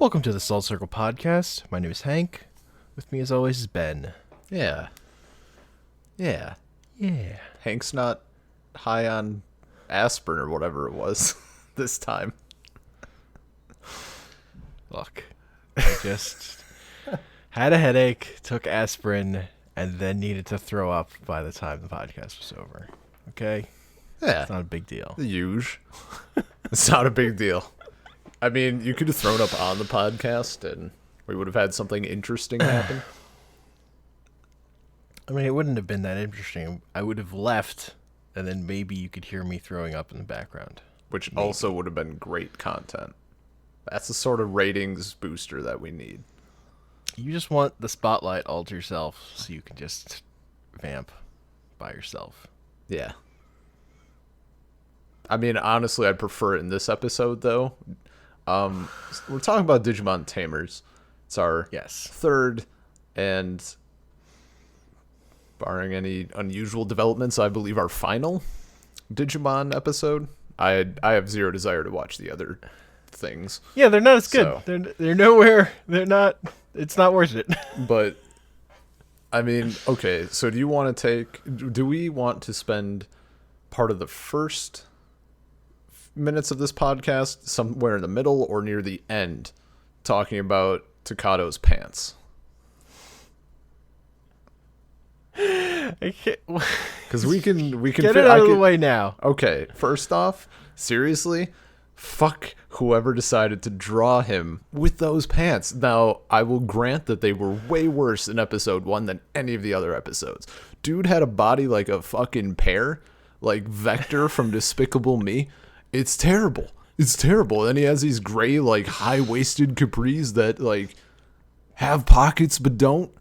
Welcome to the Soul Circle Podcast. My name is Hank. With me, as always, is Ben. Yeah. Yeah. Hank's not high on aspirin or whatever it was this time. Look, I just had a headache, took aspirin, and then needed to throw up by the time the podcast was over. Okay? Yeah. It's not a big deal. The huge. It's not a big deal. I mean, you could have thrown up on the podcast and we would have had something interesting happen. I mean, it wouldn't have been that interesting. I would have left, and then maybe you could hear me throwing up in the background. Which also would have been great content. That's the sort of ratings booster that we need. You just want the spotlight all to yourself so you can just vamp by yourself. Yeah. I mean, honestly, I'd prefer it in this episode, though. We're talking about Digimon Tamers. It's our third and, barring any unusual developments, I believe our final Digimon episode. I have zero desire to watch the other things. Yeah, they're not as good. So. They're nowhere. They're not. It's not worth it. But I mean, okay. So do we want to spend part of the first minutes of this podcast somewhere in the middle or near the end talking about Takato's pants? I can't. Because we can get it out of the way now. Okay, first off, seriously, fuck whoever decided to draw him with those pants. Now, I will grant that they were way worse in episode 1 than any of the other episodes. Dude had a body like a fucking pear, like Vector from Despicable Me. It's terrible. It's terrible. And he has these gray, like, high-waisted capris that, like, have pockets but don't.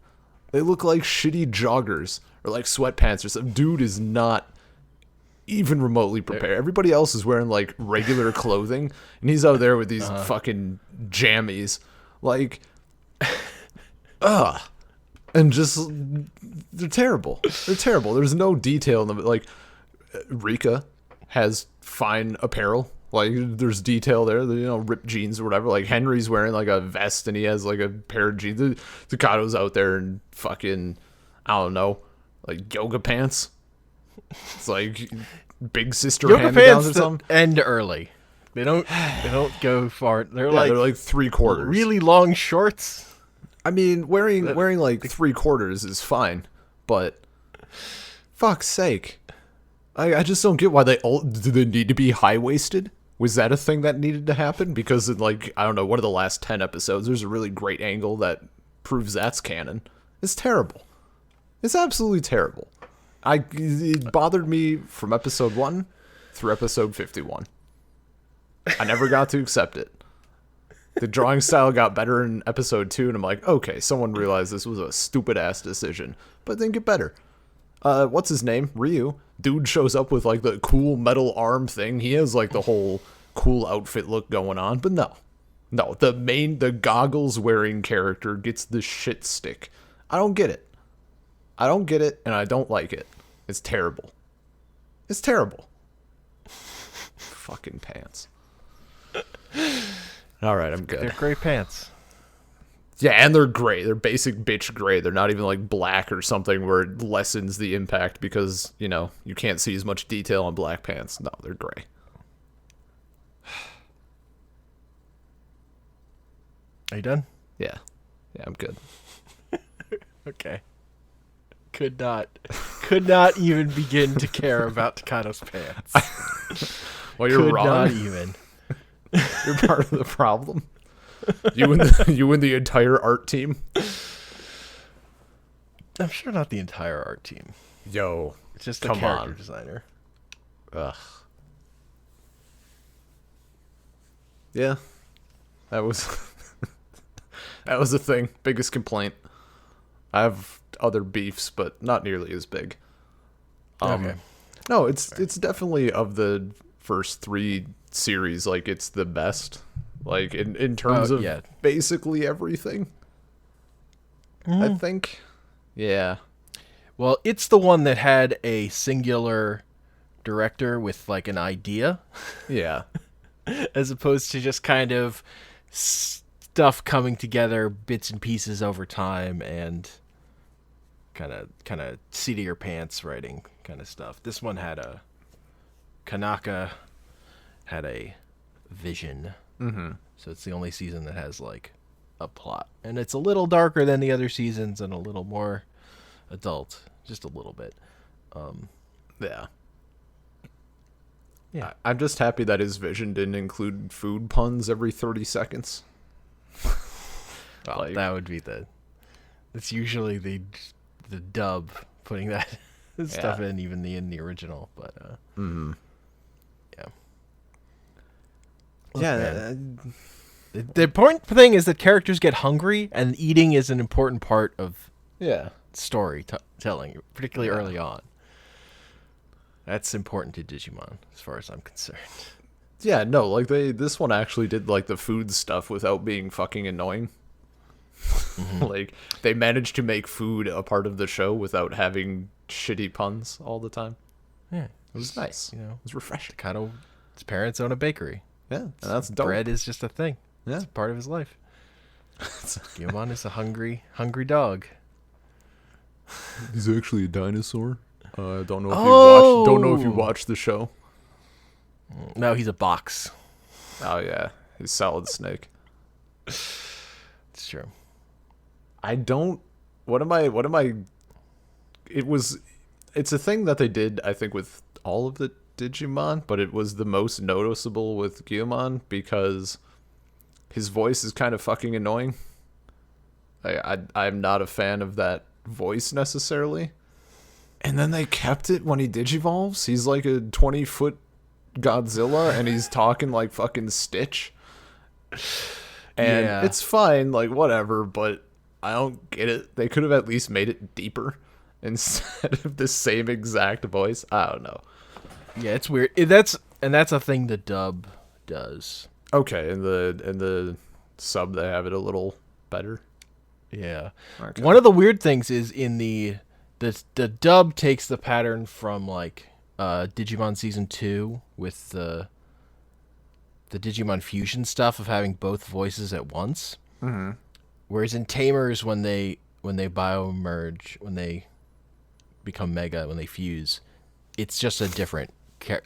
They look like shitty joggers or like sweatpants or something. Dude is not even remotely prepared. Everybody else is wearing like regular clothing, and he's out there with these fucking jammies. Like, and just they're terrible. They're terrible. There's no detail in them. Like, Rika has fine apparel. Like, there's detail there, ripped jeans or whatever. Like, Henry's wearing, like, a vest, and he has, like, a pair of jeans. Takato's out there in fucking, I don't know, like, yoga pants. It's like big sister yoga hand-me-downs pants or something. End early. They don't go far. They're like 3/4. Really long shorts. I mean, wearing like 3/4 is fine, but fuck's sake. I just don't get why do they need to be high-waisted? Was that a thing that needed to happen? Because in, like, I don't know, one of the last 10 episodes, there's a really great angle that proves that's canon. It's terrible. It's absolutely terrible. It bothered me from episode 1 through episode 51. I never got to accept it. The drawing style got better in episode 2, and I'm like, okay, someone realized this was a stupid-ass decision. But then get better. What's his name? Ryu. Dude shows up with, like, the cool metal arm thing. He has, like, the whole cool outfit look going on. But no. The goggles-wearing character gets the shit stick. I don't get it. I don't get it, and I don't like it. It's terrible. It's terrible. Fucking pants. Alright, I'm good. They're gray pants. Yeah, and they're gray. They're basic bitch gray. They're not even like black or something where it lessens the impact because, you can't see as much detail on black pants. No, they're gray. Are you done? Yeah. Yeah, I'm good. Okay. Could not even begin to care about Takato's pants. Well, you're wrong. Not even. You're part of the problem. You and the entire art team? I'm sure not the entire art team. Yo, it's just the character designer. Ugh. Yeah. That was a thing. Biggest complaint. I have other beefs, but not nearly as big. Okay. No, it's definitely of the first 3 series, like, it's the best. Like, in terms of basically everything. I think. Yeah. Well, it's the one that had a singular director with, like, an idea. Yeah. As opposed to just kind of stuff coming together, bits and pieces over time, and kind of seat of your pants writing kind of stuff. This one had a Kanaka had a vision, so it's the only season that has like a plot, and it's a little darker than the other seasons and a little more adult, just a little bit. Yeah. Yeah. I'm just happy that his vision didn't include food puns every 30 seconds. Well, that would be it's usually the dub putting that stuff in, even in the original, but yeah. Look, the important thing is that characters get hungry, and eating is an important part of storytelling, particularly early on. That's important to Digimon, as far as I'm concerned. Yeah, no, like this one actually did like the food stuff without being fucking annoying. Like they managed to make food a part of the show without having shitty puns all the time. Yeah, it was nice. You know, it was refreshing. His parents own a bakery. Yeah, and that's dope. Bread is just a thing. Yeah, it's part of his life. Guilmon is a hungry dog. He's actually a dinosaur. Don't know if you watched the show. No, he's a box. Oh yeah, he's Solid Snake. It's true. It's a thing that they did, I think, with all of the Digimon, but it was the most noticeable with Guilmon because his voice is kind of fucking annoying. I'm not a fan of that voice necessarily. And then they kept it when he digivolves. He's like a 20-foot Godzilla, and he's talking like fucking Stitch. And it's fine, like, whatever, but I don't get it. They could have at least made it deeper instead of the same exact voice. I don't know. Yeah, it's weird. That's a thing the dub does. Okay, in the sub they have it a little better. Yeah. Okay. One of the weird things is in the dub takes the pattern from like Digimon Season 2 with the Digimon Fusion stuff of having both voices at once. Mm-hmm. Whereas in Tamers, when they biomerge, when they become Mega, when they fuse, it's just a different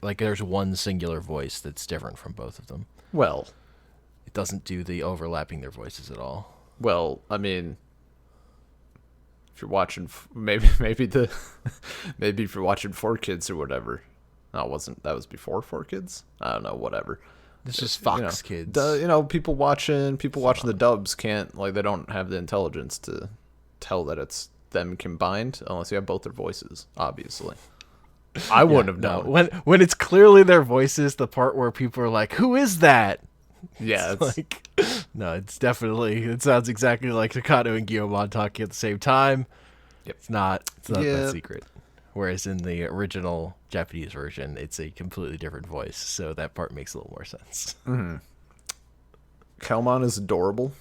like there's one singular voice that's different from both of them. Well, it doesn't do the overlapping their voices at all. Well, I mean, if you're watching, maybe if you're watching 4Kids or whatever. No, it wasn't. That was before 4Kids. I don't know. Whatever. This is Fox Kids. People watching the dubs can't, like, they don't have the intelligence to tell that it's them combined unless you have both their voices. Obviously, I wouldn't have known. When it's clearly their voices, the part where people are like, "Who is that?" Yeah, it's like, no, it sounds exactly like Takano and Guilmon talking at the same time. Yep. It's not that secret. Whereas in the original Japanese version, it's a completely different voice, so that part makes a little more sense. Mm-hmm. Kalmon is adorable.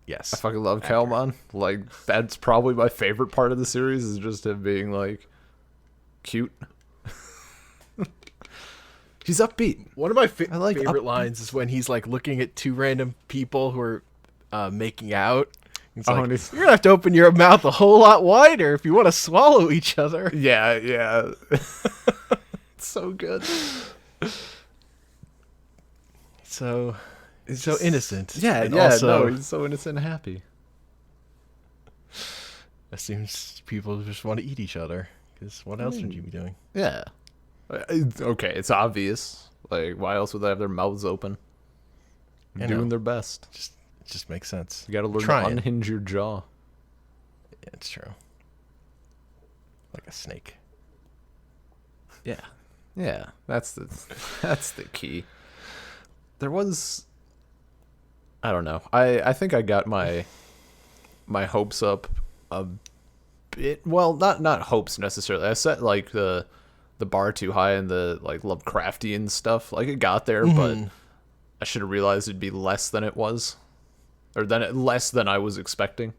Yes. I fucking love Kalmon. Like, that's probably my favorite part of the series, is just him being, like, cute. He's upbeat. One of my favorite lines is when he's like looking at two random people who are making out. He's like, you're gonna have to open your mouth a whole lot wider if you want to swallow each other. Yeah. It's so good. So innocent. Yeah, and also, he's so innocent and happy. Assumes people just want to eat each other. Because what else would you be doing? Yeah. Okay, it's obvious. Like, why else would they have their mouths open? Doing their best. It just makes sense. You gotta learn to unhinge your jaw. Yeah, it's true. Like a snake. Yeah. Yeah, that's the key. There was, I don't know. I think I got my hopes up a bit. Well, not hopes necessarily. I set like the bar too high in the like Lovecraftian stuff. Like, it got there, but I should have realized it'd be less than it was, or less than I was expecting.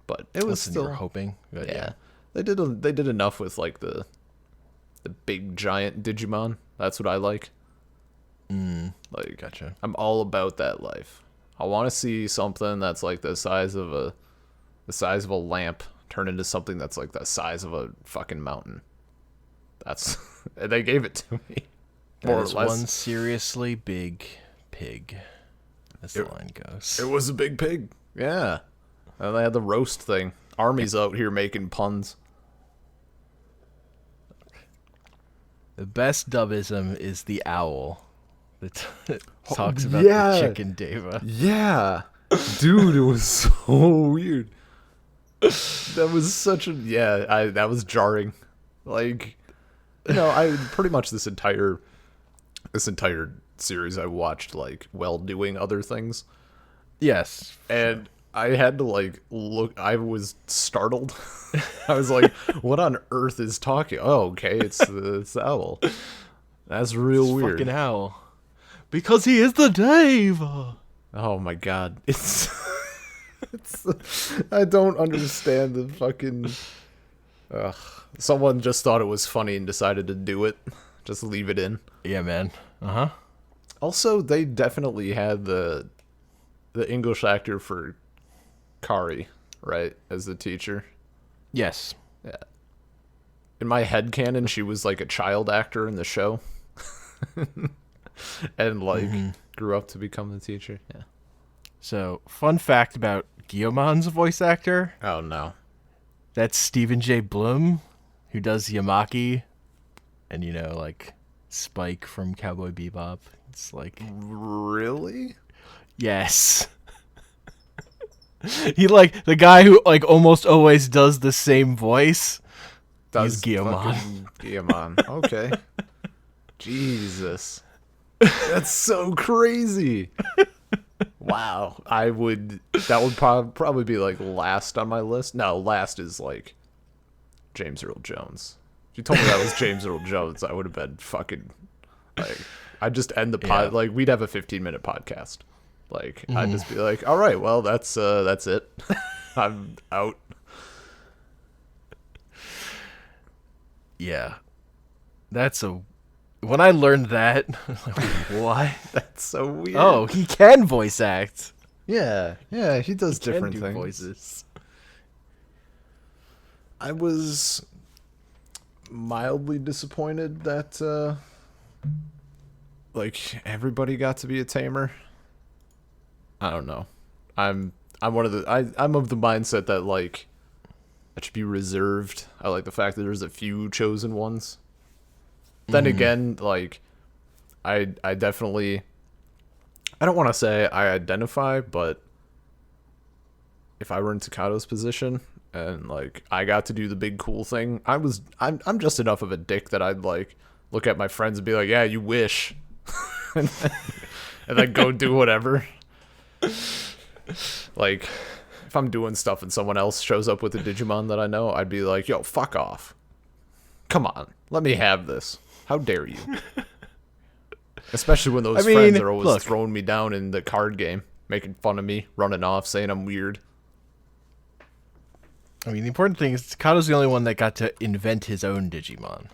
But it was still, you were hoping. But yeah. They did enough with like the big giant Digimon. That's what I like. Like, gotcha. I'm all about that life. I want to see something that's like the size of a lamp turn into something that's like the size of a fucking mountain. That's they gave it to me. More or That is less. one seriously big pig. As the line goes. It was a big pig. Yeah. And they had the roast thing. Army's out here making puns. The best dubism is the owl that talks about yeah. the chicken Deva. Yeah. Dude, it was so weird. That was such a that was jarring. Like, I pretty much this entire series I watched like while doing other things. Yes. And I had to like look. I was startled. I was like, "What on earth is talking?" Oh, okay, it's the owl. That's real weird. Fucking owl. Because he is the Deva. Oh my god, it's I don't understand the fucking. Ugh. Someone just thought it was funny and decided to do it. Just leave it in. Yeah, man. Uh-huh. Also, they definitely had the English actor for Kari, right, as the teacher. Yes. Yeah. In my headcanon, she was like a child actor in the show. And like grew up to become the teacher. Yeah. So, fun fact about Guillaume's voice actor. Oh no. That's Stephen J. Bloom, who does Yamaki and, like Spike from Cowboy Bebop. It's like... Really? Yes. He, like, the guy who, like, almost always does the same voice. He's Guillaume. Guillaume. Okay. Jesus. That's so crazy. Wow. That would probably be, like, last on my list. No, last is, like, James Earl Jones. If you told me that was James Earl Jones, I would have been fucking, like, I'd just end the pod, like, we'd have a 15-minute podcast. Like, I'd just be like, all right, well, that's it. I'm out. Yeah. When I learned that, I was like, what? That's so weird. Oh, he can voice act. Yeah, he does different things. Voices. I was mildly disappointed that, like, everybody got to be a tamer. I don't know. I'm one of the I'm of the mindset that like that should be reserved. I like the fact that there's a few chosen ones. Then again, like I definitely I don't want to say I identify, but if I were in Takado's position and like I got to do the big cool thing, I'm just enough of a dick that I'd like look at my friends and be like, "Yeah, you wish." and then go do whatever. Like, if I'm doing stuff and someone else shows up with a Digimon that I know, I'd be like, yo, fuck off. Come on, let me have this. How dare you? Especially when those friends are always throwing me down in the card game, making fun of me, running off, saying I'm weird. I mean, the important thing is Takado's the only one that got to invent his own Digimon.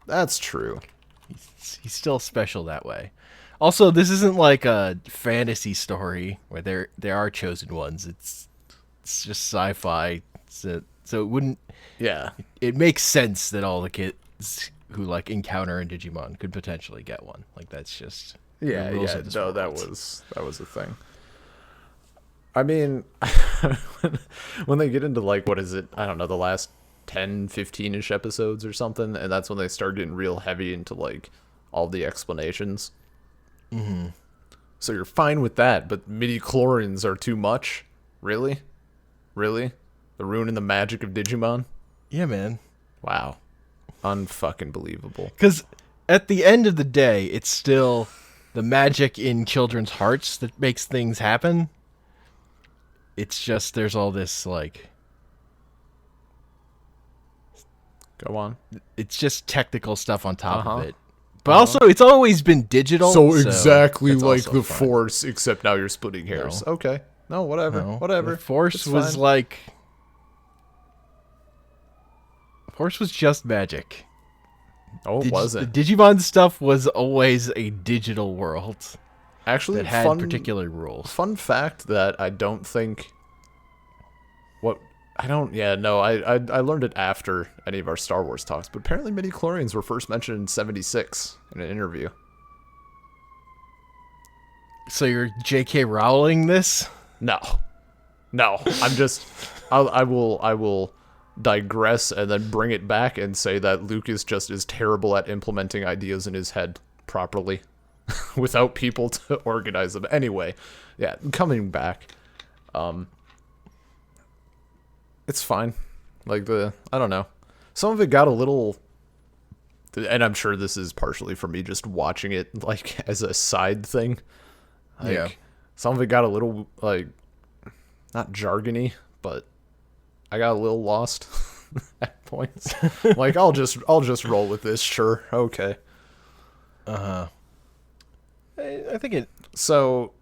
That's true. He's still special that way. Also, this isn't like a fantasy story where there are chosen ones. It's just sci-fi, so it wouldn't. Yeah, it makes sense that all the kids who like encounter a Digimon could potentially get one. Like that's just yeah. No, that was a thing. I mean, when they get into like what is it? I don't know, the last 10, 15-ish episodes or something, and that's when they start getting real heavy into like all the explanations. Mm-hmm. So you're fine with that, but midi-chlorians are too much? Really? They're ruining the magic of Digimon? Yeah, man. Wow. Unfucking believable. Because at the end of the day, it's still the magic in children's hearts that makes things happen. It's just there's all this, like... Go on. It's just technical stuff on top of it. But also, it's always been digital. So exactly like the fun. Force, except now you're splitting hairs. No. Okay. No, whatever. Whatever. The Force was like... Force was just magic. Oh, it wasn't. The Digimon stuff was always a digital world. Actually, that had particular rules. Fun fact that I don't think. What I don't. Yeah, no. I learned it after any of our Star Wars talks, but apparently midi-chlorians were first mentioned in '76 in an interview. So you're J.K. Rowling this? No, no. I'm just. I will digress and then bring it back and say that Lucas just is terrible at implementing ideas in his head properly without people to organize them. Anyway, yeah, coming back. It's fine. Like I don't know. Some of it got a little, and I'm sure this is partially for me just watching it like as a side thing. Like, Yeah. Some of it got a little like, not jargony, but I got a little lost at points. Like I'll just roll with this. Sure, okay. I think it So,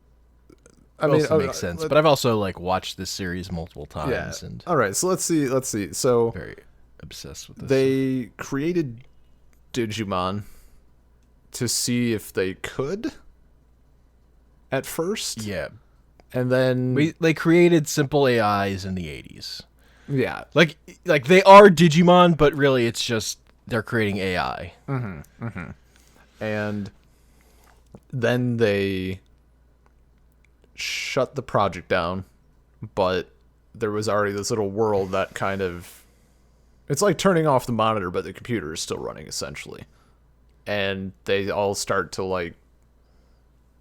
I mean, also makes sense. But I've also like watched this series multiple times and all right. So let's see. So very obsessed with this. they created Digimon to see if they could at first. Yeah. And then They created simple AIs in the 80s. yeah. Like they are Digimon, but really it's just they're creating AI. And then they shut the project down, but there was already this little world that kind of, it's like turning off the monitor, but the computer is still running essentially. And they all start to like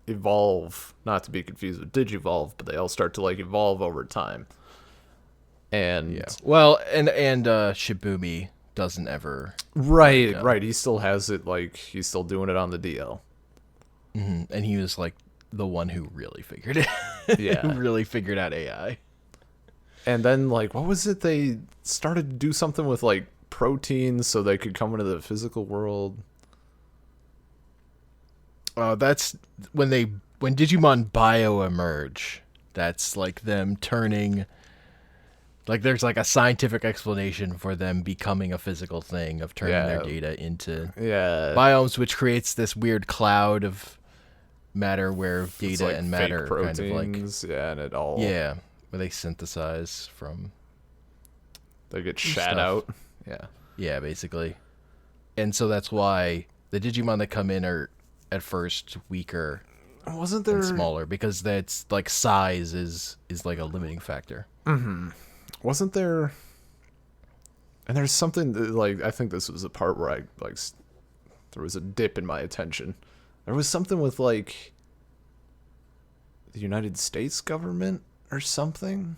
evolve, not to be confused with Digivolve, but they all start to like evolve over time. And Yeah. Well, and Shibumi doesn't ever. right. He still has it, like he's still doing it on the DL. And he was like the one who really figured it. Yeah. Who really figured out AI. And then, like, what was it? They started to do something with, like, proteins so they could come into the physical world. That's when Digimon bio-emerge. That's like them turning. Like, there's like a scientific explanation for them becoming a physical thing, of turning their data into biomes, which creates this weird cloud of matter where data like and matter fake proteins, kind of like and it all where they synthesize from. They get shat out. Yeah, basically. And so that's why the Digimon that come in are at first weaker. Wasn't there and smaller, because that's like size is like a limiting factor. Wasn't there? And there's something that, like, I think this was the part where I like there was a dip in my attention. There was something with like the United States government or something,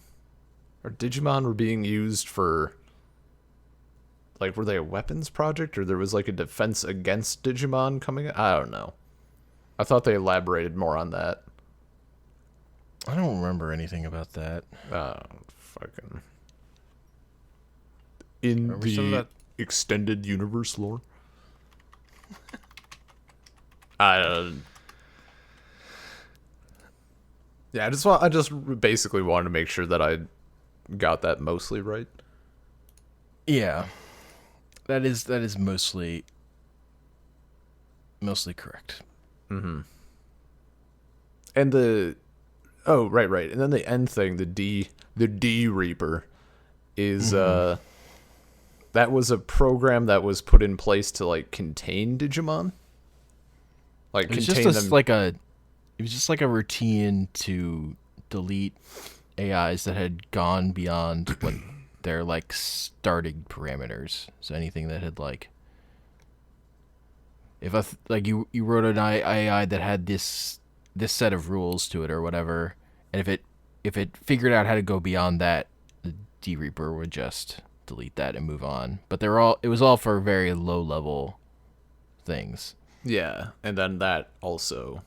or Digimon were being used for, like, were they a weapons project, or there was like a defense against Digimon coming in? I don't know. I thought they elaborated more on that. I don't remember anything about that. Fucking in Remember some of the that? extended universe lore. I just basically wanted to make sure that I got that mostly right. Yeah, that is mostly correct. And right, and then the end thing, the D Reaper, is that was a program that was put in place to like contain Digimon, like It was contain just them. it was just like a routine to delete AIs that had gone beyond what their like starting parameters. So anything that had like, if you wrote an AI that had this set of rules to it or whatever, and if it figured out how to go beyond that, the D Reaper would just delete that and move on. But it was all for very low level things. Yeah, and then that also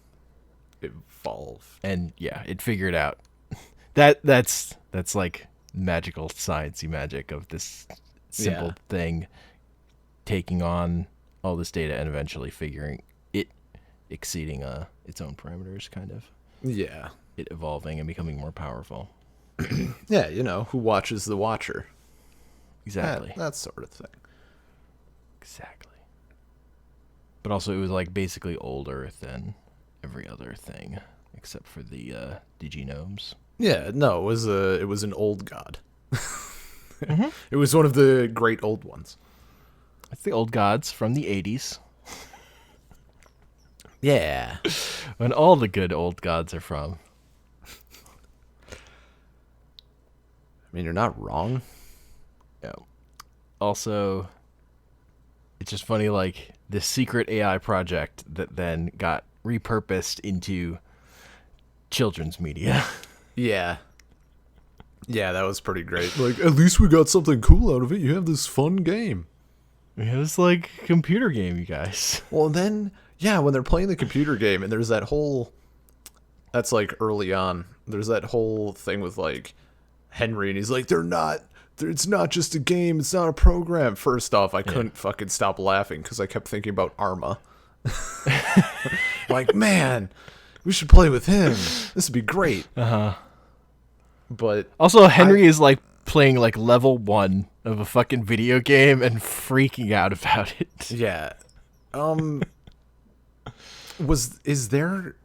evolved. And yeah, it figured out that's like magical sciencey magic of this simple thing taking on all this data and eventually figuring it exceeding its own parameters, kind of. Yeah. It evolving and becoming more powerful. Yeah, who watches the watcher? Exactly. That sort of thing. Exactly. But also it was like basically older than every other thing except for the Diginomes. Yeah, no, it was an old god. It was one of the great old ones. It's the old gods from the 80s. Yeah. When all the good old gods are from. I mean, you're not wrong. Yeah. Also, it's just funny, like, this secret AI project that then got repurposed into children's media. Yeah. Yeah, that was pretty great. Like, at least we got something cool out of it. You have this fun game. It was like a computer game, you guys. Well, then, yeah, when they're playing the computer game, and there's that whole... That's, like, early on. There's that whole thing with, like, Henry, and he's like, it's not just a game, it's not a program. First off, I couldn't fucking stop laughing, because I kept thinking about Arma. Like, man, we should play with him. This would be great. Uh-huh. But also, Henry is like playing like level 1 of a fucking video game and freaking out about it. Yeah. Is there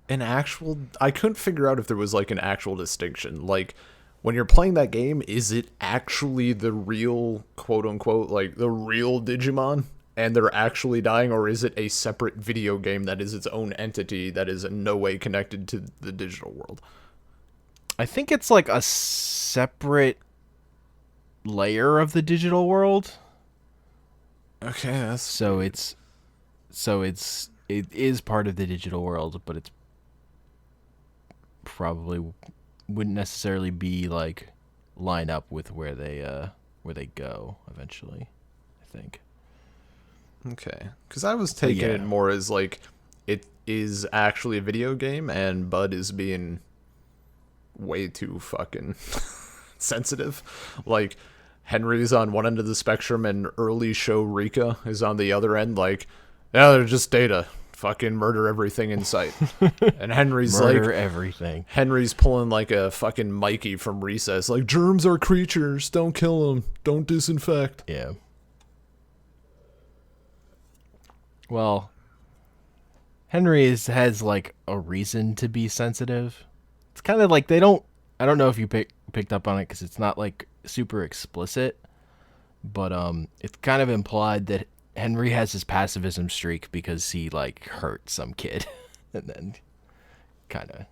an actual... I couldn't figure out if there was like an actual distinction. Like, when you're playing that game, is it actually the real, quote unquote, like the real Digimon? And they're actually dying, or is it a separate video game that is its own entity that is in no way connected to the digital world? I think it's like a separate layer of the digital world. Okay, that's... it is part of the digital world, but it's probably wouldn't necessarily be like line up with where they go eventually, I think. Okay, because I was taking it more as like it is actually a video game and Bud is being way too fucking sensitive. Like, Henry's on one end of the spectrum and early show Rika is on the other end, like, yeah, they're just data. Fucking murder everything in sight. And Henry's murder like... everything. Henry's pulling like a fucking Mikey from Recess. Like, germs are creatures. Don't kill them. Don't disinfect. Yeah. Well, Henry has like a reason to be sensitive. It's kind of like I don't know if you picked up on it because it's not like super explicit, but it's kind of implied that Henry has his pacifism streak because he like hurt some kid and then kind of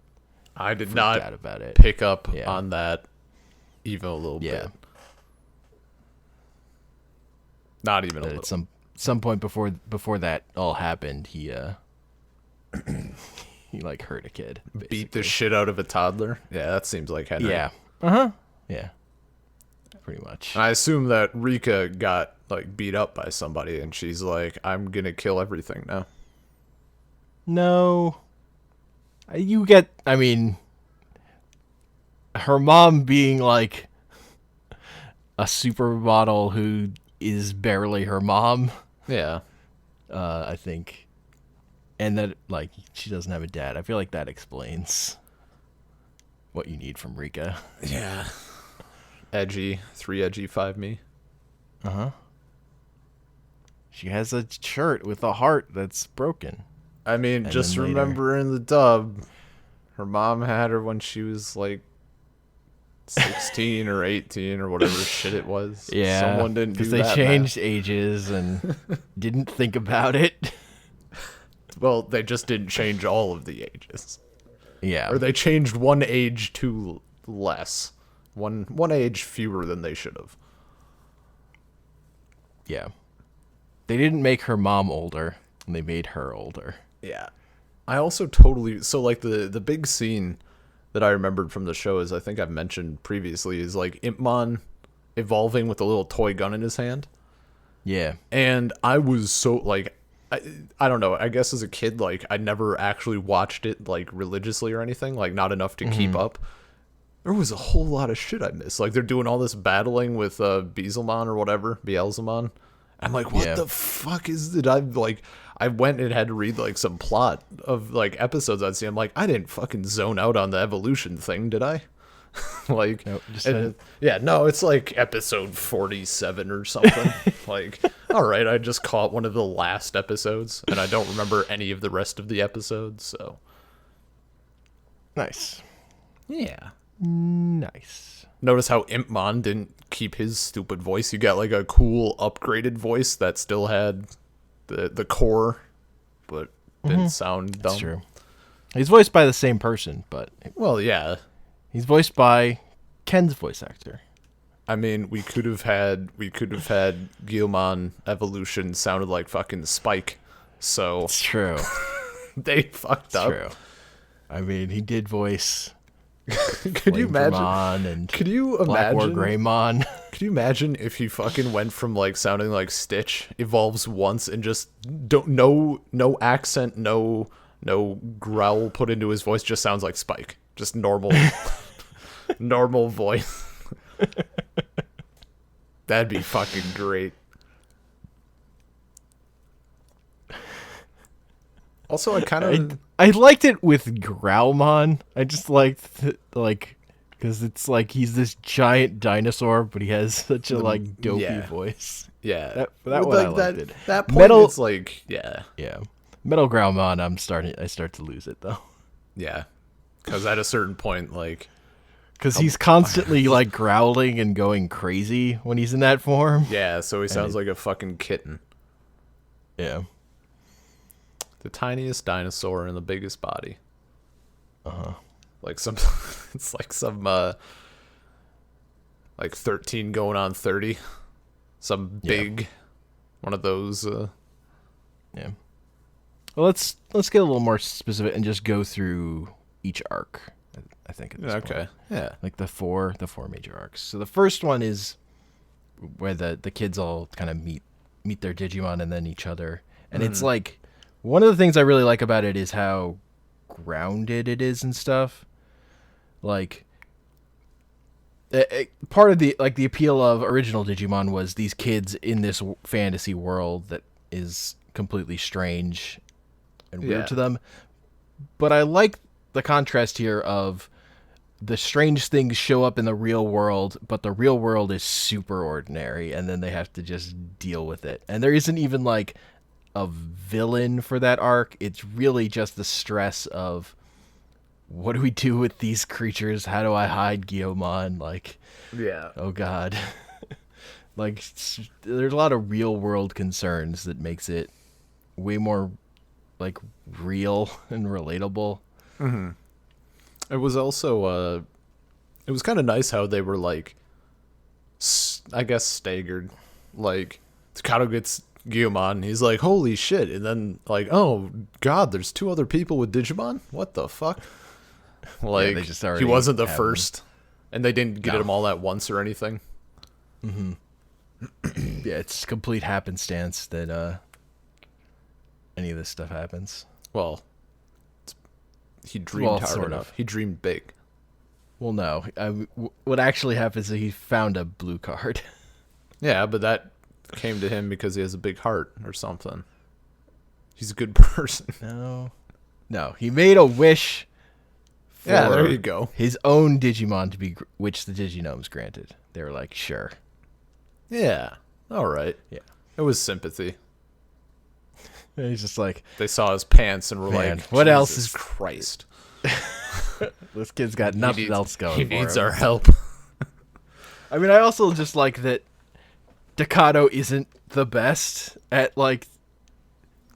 I did not out about it. pick up on that even a little bit. Not even a little. At some point before that all happened, he he like hurt a kid. Basically. Beat the shit out of a toddler. Yeah, that seems like Henry. Yeah. Uh-huh. Yeah. Pretty much. And I assume that Rika got like beat up by somebody and she's like, I'm gonna kill everything now. No. I mean, her mom being like a supermodel who is barely her mom. Yeah. I think. And that, like, she doesn't have a dad. I feel like that explains what you need from Rika. Yeah. Edgy. 3 edgy, 5 me. Uh-huh. She has a shirt with a heart that's broken. I mean, and just remember in the dub, her mom had her when she was like 16 or 18 or whatever shit it was. Yeah. Someone didn't do that. Because they changed ages and didn't think about it. Well, they just didn't change all of the ages. Yeah. Or they changed one age too less. One age fewer than they should have. Yeah. They didn't make her mom older, and they made her older. Yeah. I also totally... So, like, the big scene that I remembered from the show, is I think I've mentioned previously, is, like, Impmon evolving with a little toy gun in his hand. Yeah. And I was so, like... I don't know. I guess as a kid, like, I never actually watched it, like, religiously or anything. Like, not enough to keep up. There was a whole lot of shit I missed. Like, they're doing all this battling with Beelzemon or whatever. Beelzemon. I'm like, what the fuck is it? I went and had to read, like, some plot of, like, episodes I'd see. I'm like, I didn't fucking zone out on the evolution thing, did I? Like, nope, no, it's like episode 47 or something. Like, all right, I just caught one of the last episodes, and I don't remember any of the rest of the episodes, so. Nice. Yeah. Nice. Notice how Impmon didn't keep his stupid voice. You got like a cool upgraded voice that still had the core, but didn't sound dumb. That's true. He's voiced by the same person, but Well, yeah. he's voiced by Ken's voice actor. I mean, we could have had Guilmon Evolution sounded like fucking Spike, so It's true. they fucked It's up. true. I mean, he did voice Could you imagine? Flamedramon and Could you Black War imagine? Greymon. Could you imagine if he fucking went from like sounding like Stitch, evolves once, and just no accent, no growl put into his voice, just sounds like Spike, just normal normal voice. That'd be fucking great. Also, I liked it with Growlmon. I just liked because it's like he's this giant dinosaur, but he has such a like dopey yeah. voice. yeah, That one I liked it. That point, Metal- it's like yeah, Metal Growlmon, I start to lose it though, yeah, because at a certain point, like because he's constantly like growling and going crazy when he's in that form. yeah, so he sounds like a fucking kitten. Yeah. The tiniest dinosaur in the biggest body. Like some, it's like some, like 13 going on 30. Some big, one of those. Yeah. Well, let's get a little more specific and just go through each arc. I think at this point. Okay. Yeah. Like the four major arcs. So the first one is where the kids all kind of meet their Digimon and then each other, and it's like one of the things I really like about it is how grounded it is and stuff. Like part of the appeal of original Digimon was these kids in this fantasy world that is completely strange and weird to them. But I like the contrast here of the strange things show up in the real world, but the real world is super ordinary, and then they have to just deal with it. And there isn't even like a villain for that arc. It's really just the stress of, what do we do with these creatures? How do I hide Guilmon? Like, Yeah. oh god. Like, there's a lot of real world concerns that makes it way more like real and relatable. Mm-hmm. It was also, it was kind of nice how they were like, I guess staggered. Like, Takato gets Guilmon, he's like, holy shit, and then like, oh god, there's two other people with Digimon? What the fuck? Like, they just he wasn't the first, and they didn't get him all at once or anything. Mm-hmm. Yeah, it's complete happenstance that any of this stuff happens. Well, he dreamed hard sort enough. of. He dreamed big. Well, no. What actually happens is he found a blue card. Yeah, but that came to him because he has a big heart or something. He's a good person. No. He made a wish for Yeah, there you go. his own Digimon to be, which the Diginomes granted. They were like, sure. Yeah. All right. Yeah. It was sympathy. And he's just like, They saw his pants and were Man, like, what else "Jesus is- Christ? this kid's got nothing else going He for needs him. our help." I mean, I also just like that Takato isn't the best at, like,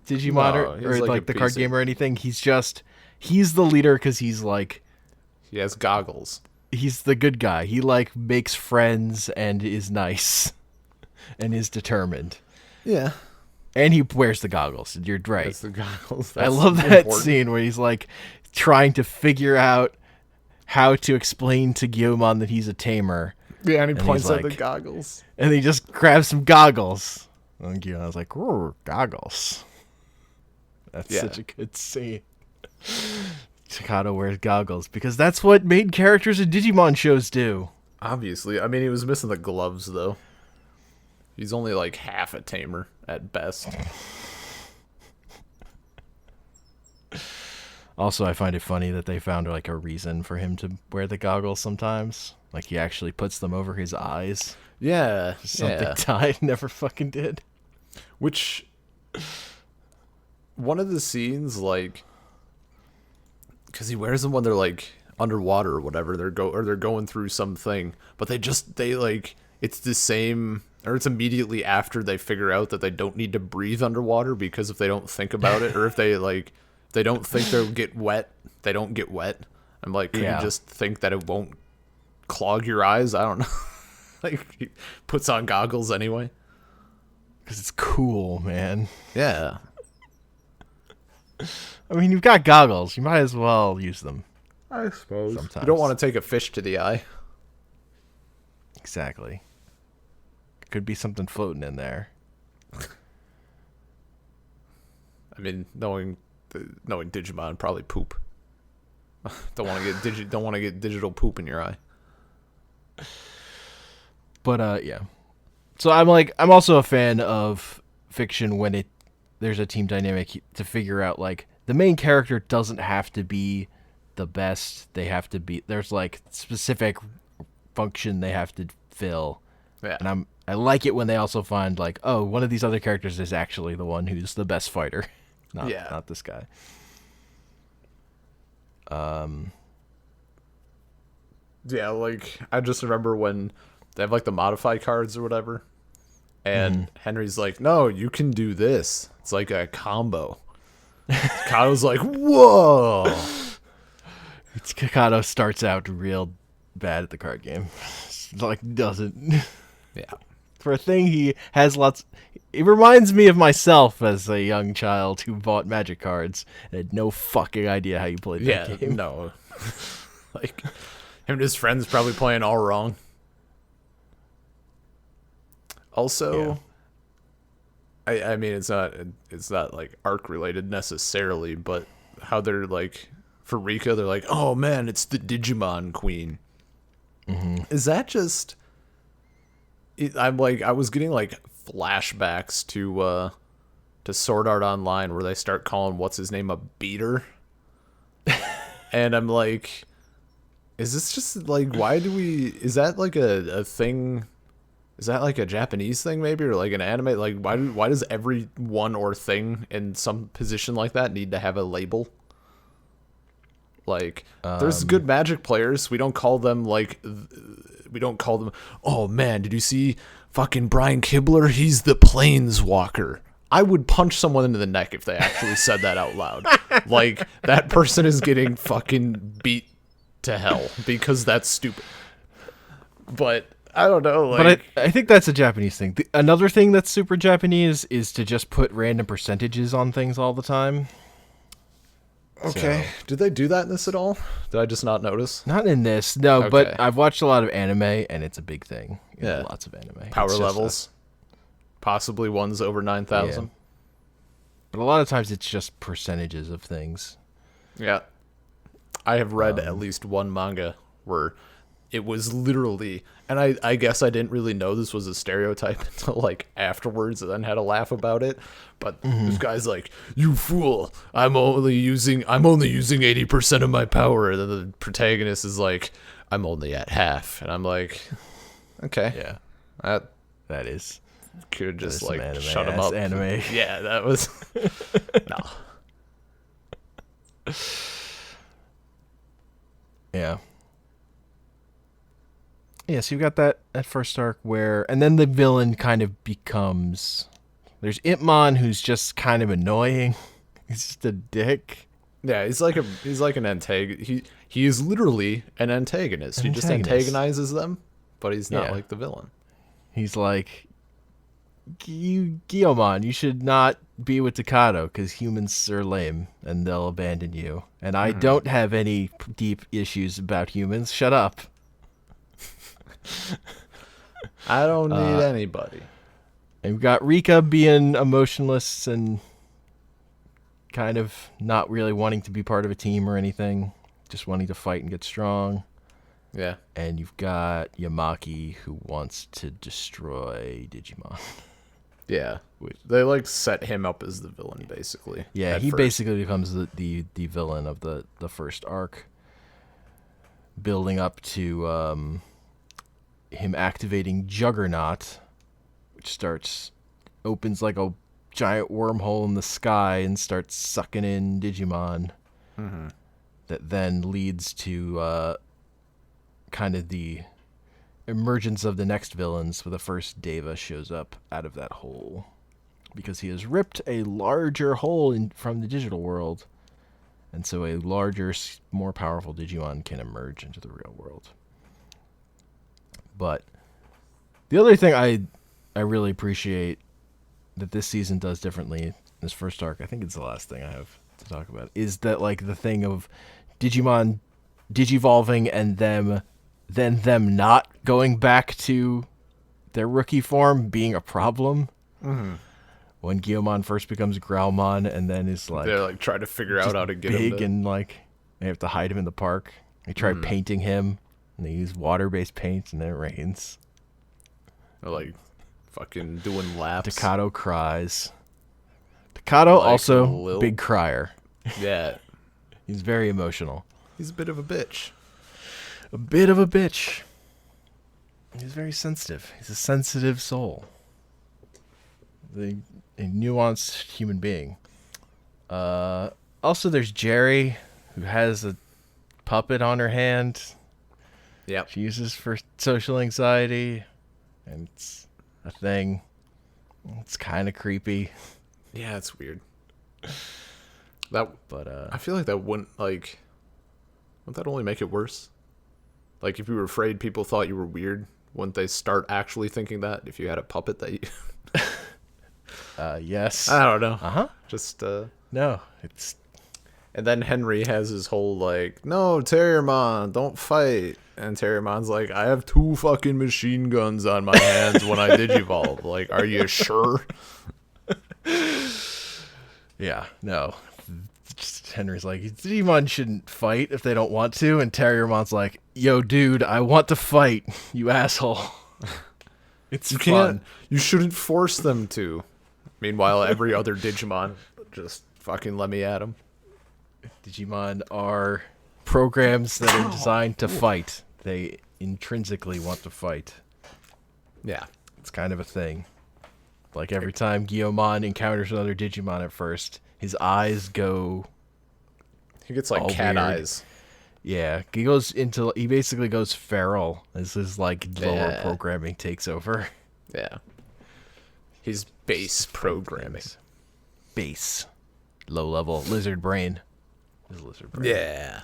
Digimon No, he's or like like a the card piece game of- or anything. He's the leader because he's, like, He has goggles. he's the good guy. He, like, makes friends and is nice and is determined. Yeah. And he wears the goggles. You're right. That's the goggles. I That's love that important. scene where he's, like, trying to figure out how to explain to Guilmon that he's a tamer. Yeah, and he And points he's at the like- goggles. And he just grabs some goggles. And Guilmon's like, "Ooh, goggles." That's Yeah. such a good scene. Takato wears goggles because that's what main characters in Digimon shows do. Obviously. I mean, he was missing the gloves, though. He's only like half a tamer at best. Also, I find it funny that they found like a reason for him to wear the goggles sometimes. Like he actually puts them over his eyes. Yeah. Something Yeah. Tide never fucking did. Which one of the scenes, like, because he wears them when they're like underwater or whatever, they're going through something, but they like it's the same, or it's immediately after they figure out that they don't need to breathe underwater, because if they don't think about it, or if they don't think they'll get wet, they don't get wet. I'm like, could you just think that it won't clog your eyes? I don't know. Like, he puts on goggles anyway. Because it's cool, man. Yeah. I mean, you've got goggles. You might as well use them. I suppose. Sometimes. You don't want to take a fish to the eye. Exactly. Could be something floating in there. I mean, knowing Digimon, probably poop. Don't want to get digital poop in your eye. But yeah. So I'm also a fan of fiction when there's a team dynamic to figure out, like, the main character doesn't have to be the best. They have to be, there's like specific function they have to fill. Yeah. And I like it when they also find, like, oh, one of these other characters is actually the one who's the best fighter. Not this guy. Yeah, like, I just remember when they have like the modify cards or whatever, and Henry's like, no, you can do this. It's like a combo. Kakado's like, whoa. Kakado starts out real bad at the card game. Like, doesn't. Yeah. For a thing, he has lots. It reminds me of myself as a young child who bought Magic cards and had no fucking idea how you played that game. No. Like, him and his friends probably playing all wrong. Also, I mean, it's not like arc related necessarily, but how they're like, for Rika, they're like, oh man, it's the Digimon Queen. Is that just? I'm like, I was getting like flashbacks to Sword Art Online, where they start calling what's his name a beater, and I'm like, is this just like, why do we? Is that like a thing? Is that like a Japanese thing maybe, or like an anime? Like, why does every one or thing in some position like that need to have a label? Like, there's good Magic players. We don't call them like, oh man, did you see fucking Brian Kibler? He's the Planeswalker. I would punch someone into the neck if they actually said that out loud. Like, that person is getting fucking beat to hell because that's stupid. But I don't know. Like, but I think that's a Japanese thing. Another thing that's super Japanese is to just put random percentages on things all the time. Okay. So, did they do that in this at all? Did I just not notice? Not in this, no. Okay. But I've watched a lot of anime, and it's a big thing. Yeah, lots of anime. Power levels, possibly ones over 9,000. Yeah. But a lot of times it's just percentages of things. Yeah, I have read at least one manga where it was literally, and I guess I didn't really know this was a stereotype until like afterwards, and then had a laugh about it. But this guy's like, "You fool! I'm only using 80% of my power." And then the protagonist is like, "I'm only at half," and I'm like, "Okay, yeah, that is could just like shut him up." Anime, yeah, that was no. Yeah. Yeah, so you got that first arc where, and then the villain kind of becomes, there's Impmon, who's just kind of annoying. He's just a dick. Yeah, he's like an antagonist. He is literally an antagonist. He just antagonizes them, but he's not like the villain. He's like, Guillemon, you should not be with Takado because humans are lame and they'll abandon you. And I don't have any deep issues about humans. Shut up. I don't need anybody. And we've got Rika being emotionless and kind of not really wanting to be part of a team or anything, just wanting to fight and get strong. Yeah. And you've got Yamaki, who wants to destroy Digimon. Yeah. They like set him up as the villain, basically. Yeah, he basically becomes the villain of the first arc, building up to him activating Juggernaut, which starts opens like a giant wormhole in the sky and starts sucking in Digimon. Mm-hmm. That then leads to kind of the emergence of the next villains, where the first Deva shows up out of that hole. Because he has ripped a larger hole from the digital world. And so a larger, more powerful Digimon can emerge into the real world. But the other thing I really appreciate that this season does differently, this first arc, I think it's the last thing I have to talk about, is that like the thing of Digimon digivolving and them not going back to their rookie form being a problem. Mm-hmm. When Guilmon first becomes Growlmon and then is like... They're like trying to figure out how to get him big and like they have to hide him in the park. They try painting him and they use water-based paint and then it rains. They're like fucking doing laps. Takato cries. Takato Like also big crier. Yeah. He's very emotional. He's a bit of a bitch. A bit of a bitch. He's very sensitive. He's a sensitive soul. A nuanced human being. Also, there's Jerry, who has a puppet on her hand. Yep. She uses for social anxiety, and it's a thing. It's kind of creepy. Yeah, it's weird. But I feel like that wouldn't that only make it worse? Like if you were afraid people thought you were weird, wouldn't they start actually thinking that if you had a puppet that you? yes. I don't know. Just No, it's. And then Henry has his whole like, no, Terriermon, don't fight. And Terriermon's like, I have 2 fucking machine guns on my hands when I digivolve. Like, are you sure? Yeah, no. Just Henry's like, Digimon shouldn't fight if they don't want to, and Terriermon's like, yo, dude, I want to fight, you asshole. It's fun. You shouldn't force them to. Meanwhile, every other Digimon just fucking let me at him. Digimon are programs that are designed to fight. They intrinsically want to fight. Yeah. It's kind of a thing. Like every time Guilmon encounters another Digimon at first, his eyes go... He gets like cat weird. eyes. Yeah, he basically goes feral as his like lower programming takes over. Yeah. His base programming. Base. Low level lizard brain. His lizard brain. Yeah.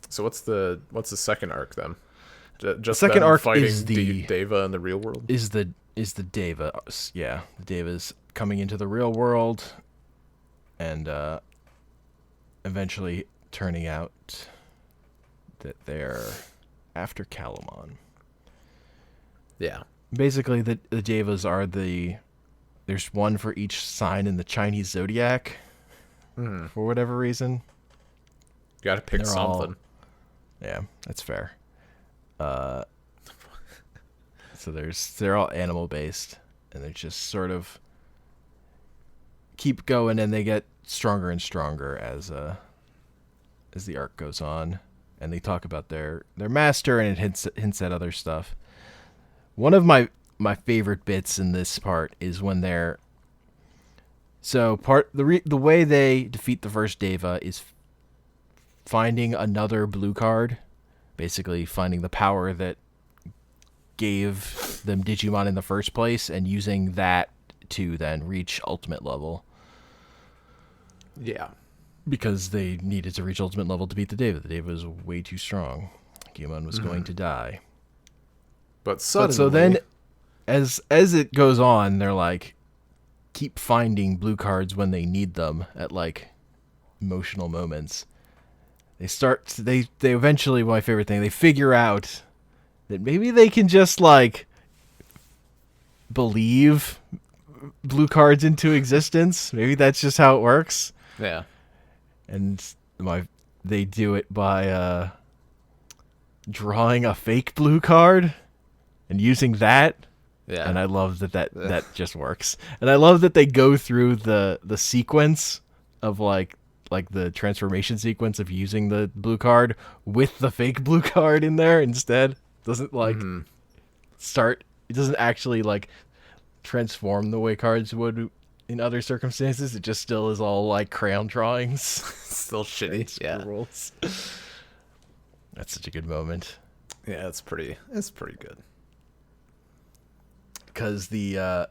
So what's the second arc then? Just second them arc fighting is the Deva in the real world? Is the Deva. Yeah, the Deva's coming into the real world and eventually turning out that they're after Calamon. Yeah. Basically, the Devas are there's one for each sign in the Chinese zodiac for whatever reason. You gotta pick something. Yeah, that's fair. So they're all animal based, and they just sort of keep going, and they get stronger and stronger as the arc goes on, and they talk about their master, and it hints at other stuff. One of my favorite bits in this part is when they're the way they defeat the first Deva is finding another blue card, basically finding the power that gave them Digimon in the first place and using that to then reach ultimate level. Yeah. Because they needed to reach ultimate level to beat the Deva. The Deva was way too strong. Guilmon was going to die. But suddenly... so then, as it goes on, they're like, keep finding blue cards when they need them at like emotional moments. They eventually, my favorite thing, they figure out that maybe they can just like believe blue cards into existence. Maybe that's just how it works. Yeah. And they do it by drawing a fake blue card and using that. Yeah. And I love that just works. And I love that they go through the sequence of like the transformation sequence of using the blue card with the fake blue card in there instead. Doesn't like start. It doesn't actually like transform the way cards would in other circumstances. It just still is all like crayon drawings. Still shitty. Yeah. Rules. That's such a good moment. Yeah, it's pretty good. Because the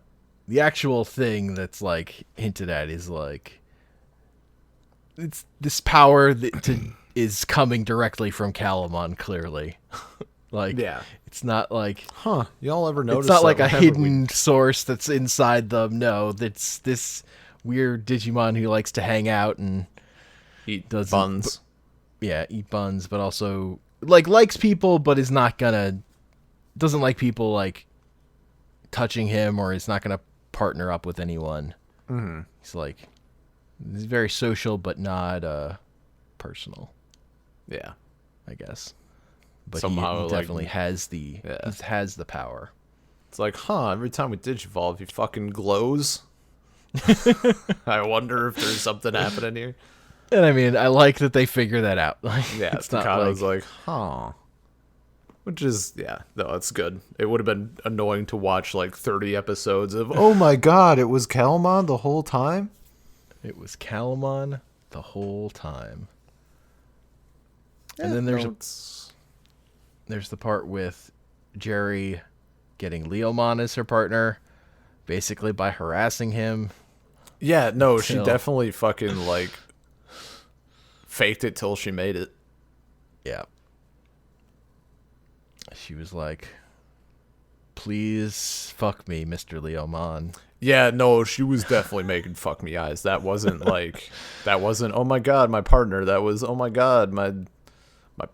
actual thing that's like hinted at is like it's this power that is coming directly from Calamon, clearly. Like, yeah, it's not like, y'all ever notice? It's not like a hidden source that's inside them. No, that's this weird Digimon who likes to hang out and eat buns. Eat buns, but also likes people, but is not gonna doesn't like people like touching him, or is not gonna partner up with anyone. Mm-hmm. He's very social, but not personal. Yeah, I guess. But somehow he definitely has the power. It's like, every time we digivolve, he fucking glows. I wonder if there's something happening here. And I mean, I like that they figure that out. Yeah, it's not like, which is, no, it's good. It would have been annoying to watch like 30 episodes of, oh my god, it was Calamon the whole time? It was Calamon the whole time. And then there's the part with Jerry getting Leomon as her partner, basically by harassing him. Yeah, no, she definitely fucking like faked it till she made it. Yeah. She was like, please fuck me, Mr. Leomon. Yeah, no, she was definitely making fuck me eyes. That wasn't oh my god, my partner. That was, oh my god, my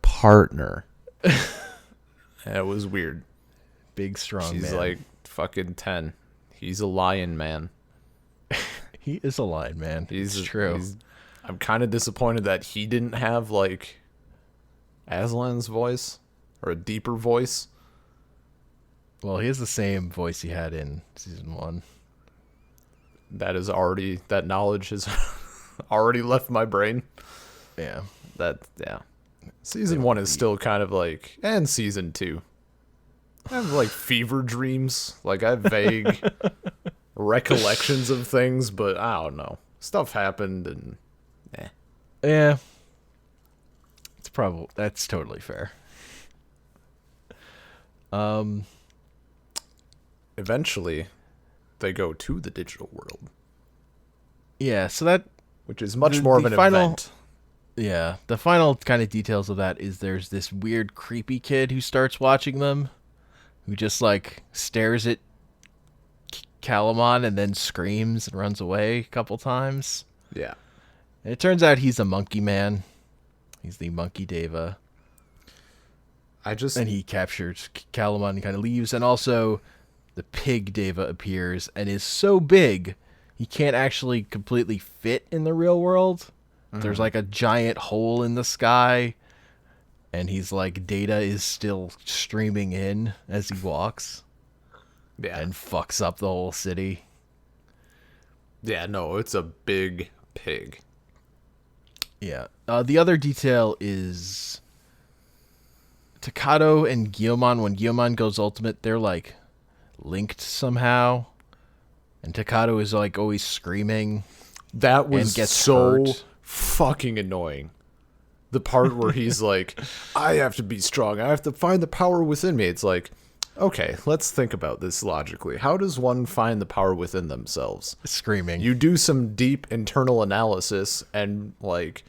partner. Yeah, it was weird. Big, strong man. She's like fucking 10. He's a lion man. He is a lion man. It's true. I'm kind of disappointed that he didn't have like Aslan's voice or a deeper voice. Well, he has the same voice he had in season 1. That knowledge has already left my brain. Yeah. Season 1 is still kind of like, and season 2. I have like fever dreams. Like I have vague recollections of things, but I don't know. Stuff happened and yeah. That's totally fair. Eventually they go to the digital world. Yeah, so which is much more of an event. Yeah, the final kind of details of that is there's this weird creepy kid who starts watching them, who just like stares at Calamon and then screams and runs away a couple times. Yeah. And it turns out he's a monkey man. He's the monkey Deva. And he captures Calamon and kind of leaves. And also the pig Deva appears and is so big he can't actually completely fit in the real world. There's like a giant hole in the sky, and he's like, data is still streaming in as he walks. Yeah. And fucks up the whole city. Yeah, no, it's a big pig. Yeah. The other detail is Takato and Guilmon, when Guilmon goes ultimate, they're like linked somehow. And Takato is like always screaming. That was and gets so hurt. Fucking annoying. The part where he's like, I have to be strong. I have to find the power within me. It's like, okay, let's think about this logically. How does one find the power within themselves? Screaming. You do some deep internal analysis and like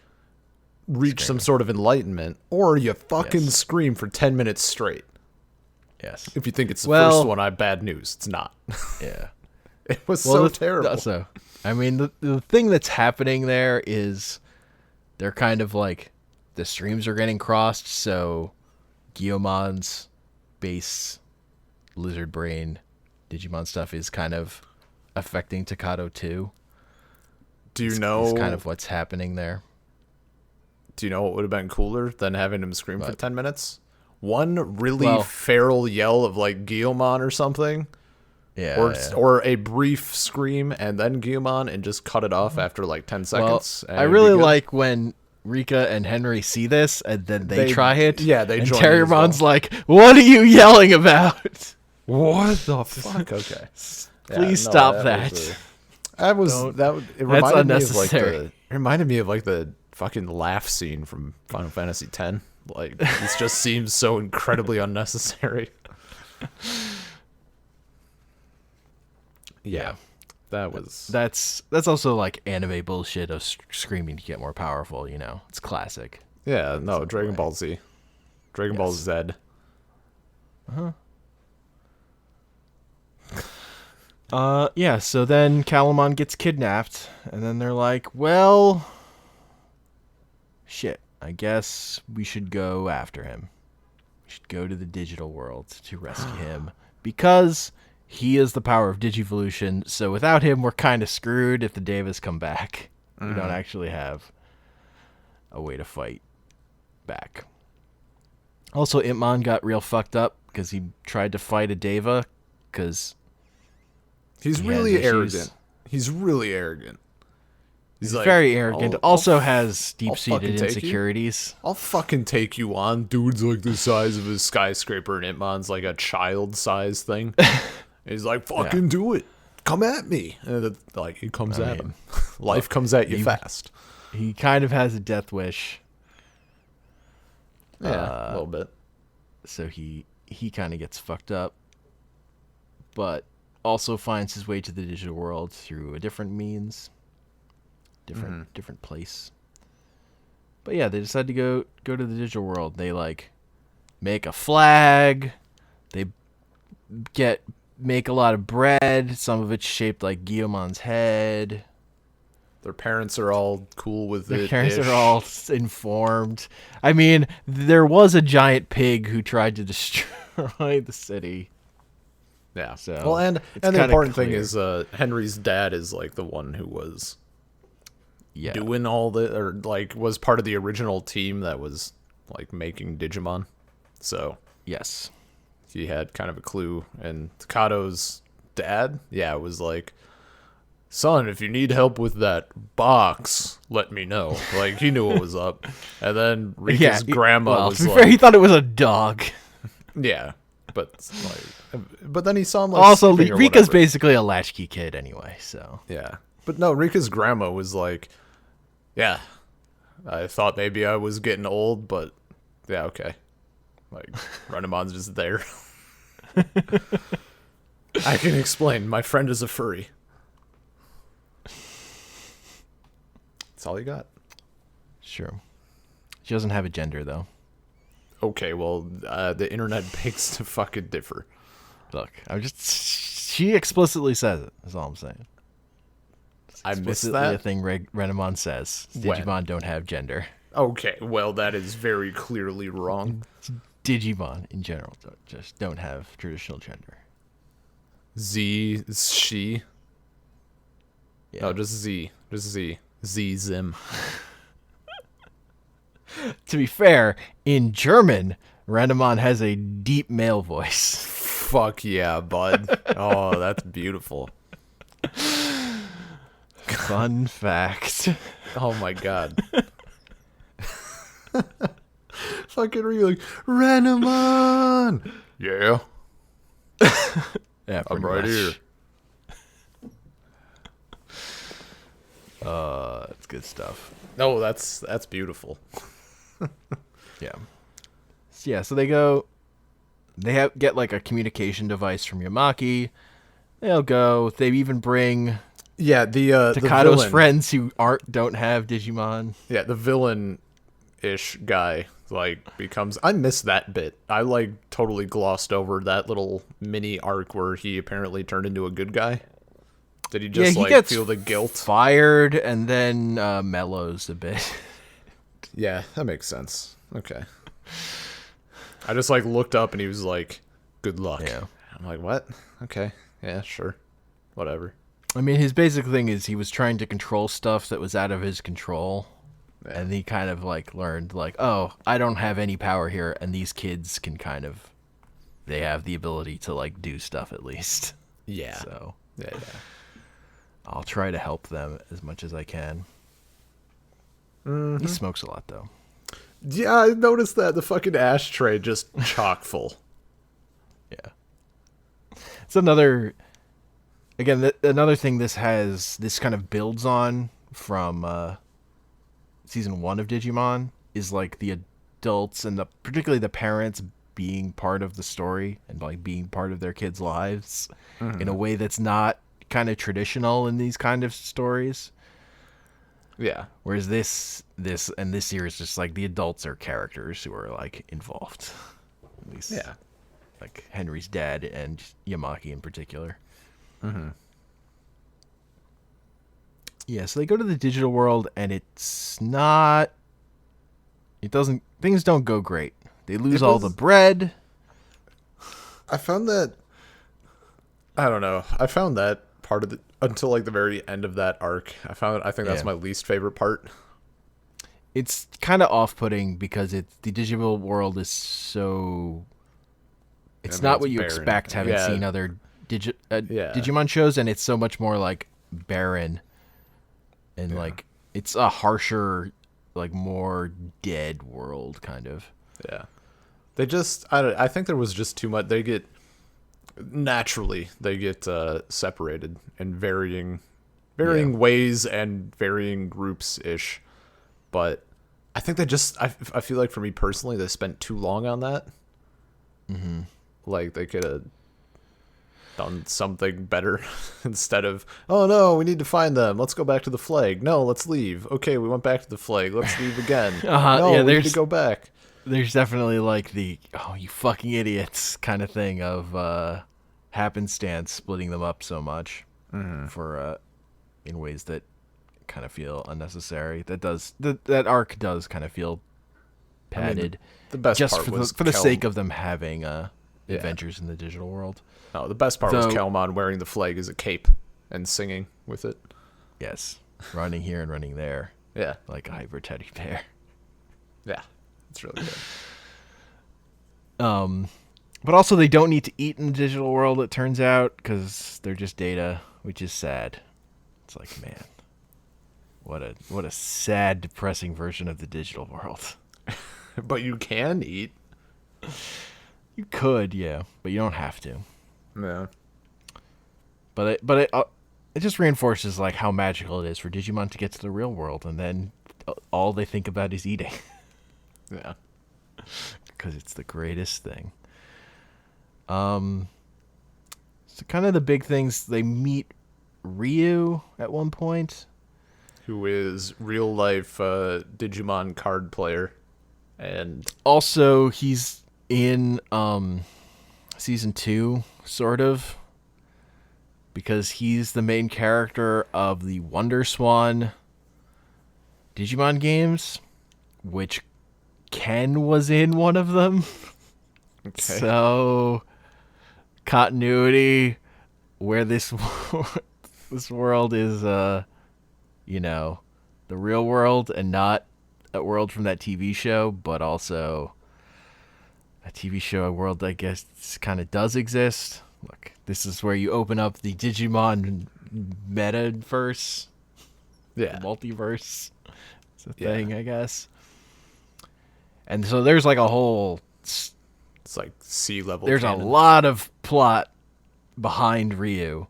reach some sort of enlightenment, or you fucking scream for 10 minutes straight. Yes. If you think it's the first one, I have bad news. It's not. Yeah. It was so terrible. So, I mean, the thing that's happening there is they're kind of like the streams are getting crossed, so Guilmon's base lizard brain Digimon stuff is kind of affecting Takato too. Do you know? It's kind of what's happening there. Do you know what would have been cooler than having him scream for 10 minutes? One really feral yell of like Guilmon or something. Yeah, or a brief scream and then Guilmon and just cut it off after like 10 seconds. I really like when Rika and Henry see this and then they try it. Yeah, they and join Terrimon's like, what are you yelling about? What the fuck? Okay. Please stop that. That was Don't. that. It That's reminded me of like unnecessary. it reminded me of like the fucking laugh scene from Final Fantasy X. Like this just seems so incredibly unnecessary. Yeah, That's also like anime bullshit of screaming to get more powerful. You know, it's classic. yeah. No, Dragon Ball Z, Dragon Ball Z. Yeah, so then Calamon gets kidnapped, and then they're like, well, shit, I guess we should go after him. We should go to the digital world to rescue him, because he is the power of Digivolution, so without him, we're kind of screwed if the Devas come back. We don't actually have a way to fight back. Also, Impmon got real fucked up, because he tried to fight a Deva, because... He's really arrogant. He's really arrogant. He's like, very arrogant. Also has deep-seated insecurities. I'll fucking take you on. Dude's like the size of a skyscraper, and Impmon's like a child-size thing. He's like, fucking do it. Come at me. And like he comes at him. Life comes at you fast. He kind of has a death wish. Yeah, a little bit. So he kind of gets fucked up. But also finds his way to the digital world through a different means, different place. But yeah, they decide to go to the digital world. They like make a flag. They make a lot of bread. Some of it's shaped like Guillemon's head. Their parents are all cool with it. Their parents are all informed. I mean, there was a giant pig who tried to destroy the city. Yeah. So well, and the important thing is Henry's dad is like the one who was doing all the, or like was part of the original team that was like making Digimon. So yes, he had kind of a clue. And Takato's dad, was like, son, if you need help with that box, let me know. Like he knew what was up. And then Rika's grandma was like, fair, he thought it was a dog. Yeah. But then he saw him like also Rika's basically a latchkey kid anyway, so yeah. But no, Rika's grandma was like, yeah, I thought maybe I was getting old, but yeah, okay. Like Renemon's just there. I can explain. My friend is a furry. That's all you got. Sure. She doesn't have a gender though. Okay, well, the internet begs to fucking differ. Look, she explicitly says it, is all I'm saying. I missed that? A thing Renemon says. Digimon don't have gender. Okay, well, that is very clearly wrong. Digimon, in general, don't have traditional gender. Z is she. Yeah. No, just Z. Just Z. Z-Zim. To be fair, in German, Renemon has a deep male voice. Fuck yeah, bud. Oh, that's beautiful. Fun fact. Oh my god. Fucking like, Renemon! Yeah. Yeah, I'm right here. That's good stuff. No, that's beautiful. Yeah, so they go. They get like a communication device from Yamaki. They'll go. They even bring the Takato's friends who don't have Digimon. Yeah, the villain-ish guy like becomes. I missed that bit. I like totally glossed over that little mini arc where he apparently turned into a good guy. Did he just like feel the guilt? Fired and then mellows a bit. Yeah, that makes sense. Okay. I just like looked up and he was like, "Good luck." Yeah. I'm like, "What? Okay. Yeah, sure. Whatever." I mean, his basic thing is he was trying to control stuff that was out of his control. Yeah. And he kind of like learned like, "Oh, I don't have any power here, and these kids can they have the ability to like do stuff at least." Yeah. So, yeah. I'll try to help them as much as I can. He smokes a lot, though. Yeah, I noticed that. The fucking ashtray just chock full. Yeah. It's another again, another thing this kind of builds on from season 1 of Digimon is like the adults and particularly the parents being part of the story and like being part of their kids' lives in a way that's not kind of traditional in these kind of stories. Yeah. Whereas this year is just like the adults are characters who are like involved. At least, Yeah. like Henry's dad and Yamaki in particular. Yeah, so they go to the digital world and it's not. It doesn't. Things don't go great. They lose all the bread. I found that. I don't know. I found that part of the until like the very end of that arc. I think that's Yeah. my least favorite part. It's kind of off-putting because the digital world is so. It's not it's what you barren. expect having Yeah. seen other Yeah. Digimon shows, and it's so much more like barren and Yeah. like it's a harsher, like more dead world kind of. Yeah. They just I think there was just too much. They get separated in varying ways and varying groups ish. But I think they just I feel like for me personally they spent too long on that. Like they could have done something better instead of, oh no, we need to find them, let's go back to the flag. No, let's leave. Okay, we went back to the flag, let's leave again. No, Yeah, we need to go back. There's definitely like the oh you fucking idiots kind of thing of happenstance splitting them up so much for in ways that kind of feel unnecessary. That arc does kind of feel padded. The best just part was for the sake of them having Yeah. adventures in the digital world. No, the best part was Though- Kelmon wearing the flag as a cape and singing with it. Yes, running here and running there Yeah. like a hyper teddy bear. Yeah. It's really good. But also they don't need to eat in the digital world. It turns out because they're just data, which is sad. It's like, man, what a sad, depressing version of the digital world. But you can eat. You could, yeah, but you don't have to. Yeah. But it just reinforces like how magical it is for Digimon to get to the real world, and then all they think about is eating. Yeah. Because it's the greatest thing. So kind of the big things, they meet Ryu at one point. Who is real life Digimon card player. And Also, he's in season 2, sort of. Because he's the main character of the Wonder Swan Digimon games, which Ken was in one of them. okay. So, continuity where this world is, the real world and not a world from that TV show, but also a TV show, a world I guess kind of does exist. Look, this is where you open up the Digimon metaverse, Yeah. the multiverse. It's a thing, I guess. And so there's like a whole. It's like sea level. There's canon. a lot of plot behind Ryu.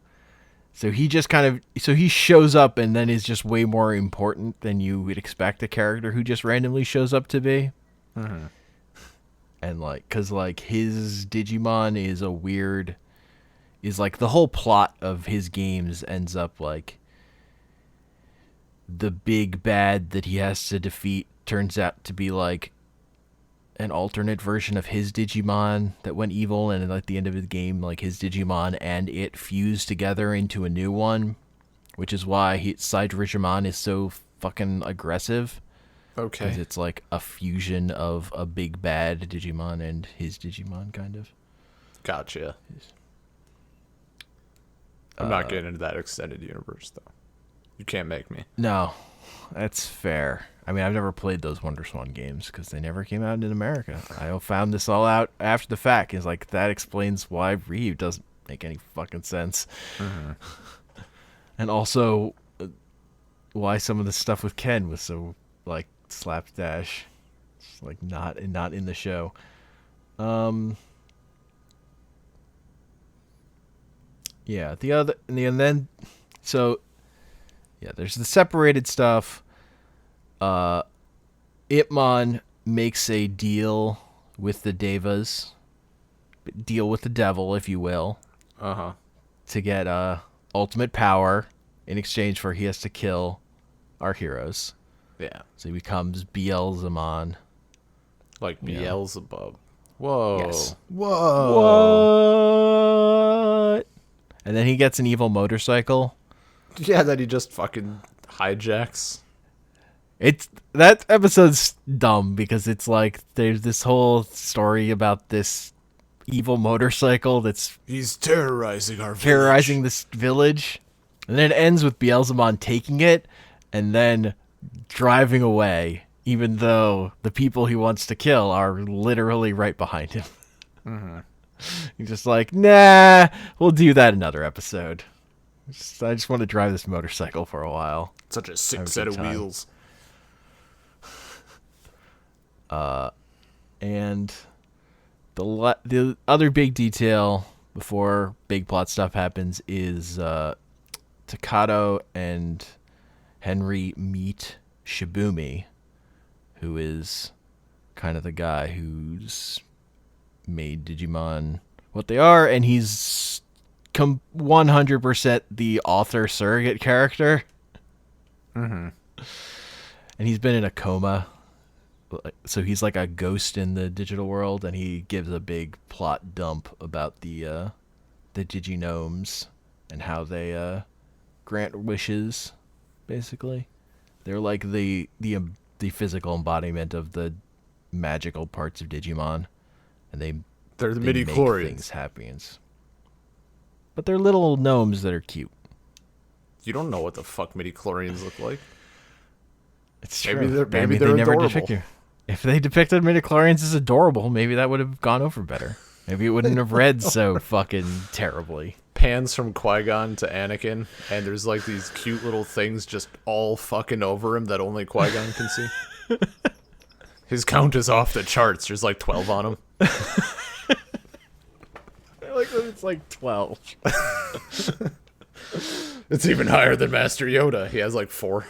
So he just he shows up and then is just way more important than you would expect a character who just randomly shows up to be. Mm-hmm. And like, cause like his Digimon is like the whole plot of his games ends up like the big bad that he has to defeat turns out to be like an alternate version of his Digimon that went evil, and at the end of the game, like his Digimon and it fused together into a new one, which is why Digimon is so fucking aggressive. Okay. Because it's like a fusion of a big bad Digimon and his Digimon, kind of. Gotcha. I'm not getting into that extended universe, though. You can't make me. No, that's fair. I mean, I've never played those Wonder Swan games because they never came out in America. I found this all out after the fact. Is like that explains why Ryu doesn't make any fucking sense, and also why some of the stuff with Ken was so like slapdash, just like not in the show. Yeah, and then so yeah, there's the separated stuff. Itmon makes a deal with the Devas, deal with the devil, if you will, to get ultimate power in exchange for he has to kill our heroes. Yeah. So he becomes Beelzemon. Like Beelzebub. Whoa. Yes. Whoa. What? And then he gets an evil motorcycle. Yeah, that he just fucking hijacks. That episode's dumb because it's like there's this whole story about this evil motorcycle that's He's terrorizing our terrorizing this village, and then it ends with Beelzemon taking it and then driving away, even though the people he wants to kill are literally right behind him. Mm-hmm. He's just like, nah, we'll do that another episode. I just want to drive this motorcycle for a while. Such a sick Have a set good of time. wheels. And the other big detail before big plot stuff happens is Takato and Henry meet Shibumi, who is kind of the guy who's made Digimon what they are, and he's 100% the author surrogate character. Mm-hmm. And he's been in a coma. So he's like a ghost in the digital world, and he gives a big plot dump about the Diginomes and how they grant wishes. Basically, they're like the physical embodiment of the magical parts of Digimon, and They're the they midi make chlorians. things happen. But they're little gnomes that are cute. You don't know what the fuck midi chlorians look like. It's Maybe true. they're I mean, they're they never adorable. depicted. If they depicted midichlorians as adorable, maybe that would have gone over better. Maybe it wouldn't have read so fucking terribly. Pans from Qui-Gon to Anakin, and there's like these cute little things just all fucking over him that only Qui-Gon can see. His count is off the charts. There's like 12 on him. I like that it's like 12. It's even higher than Master Yoda. He has like 4.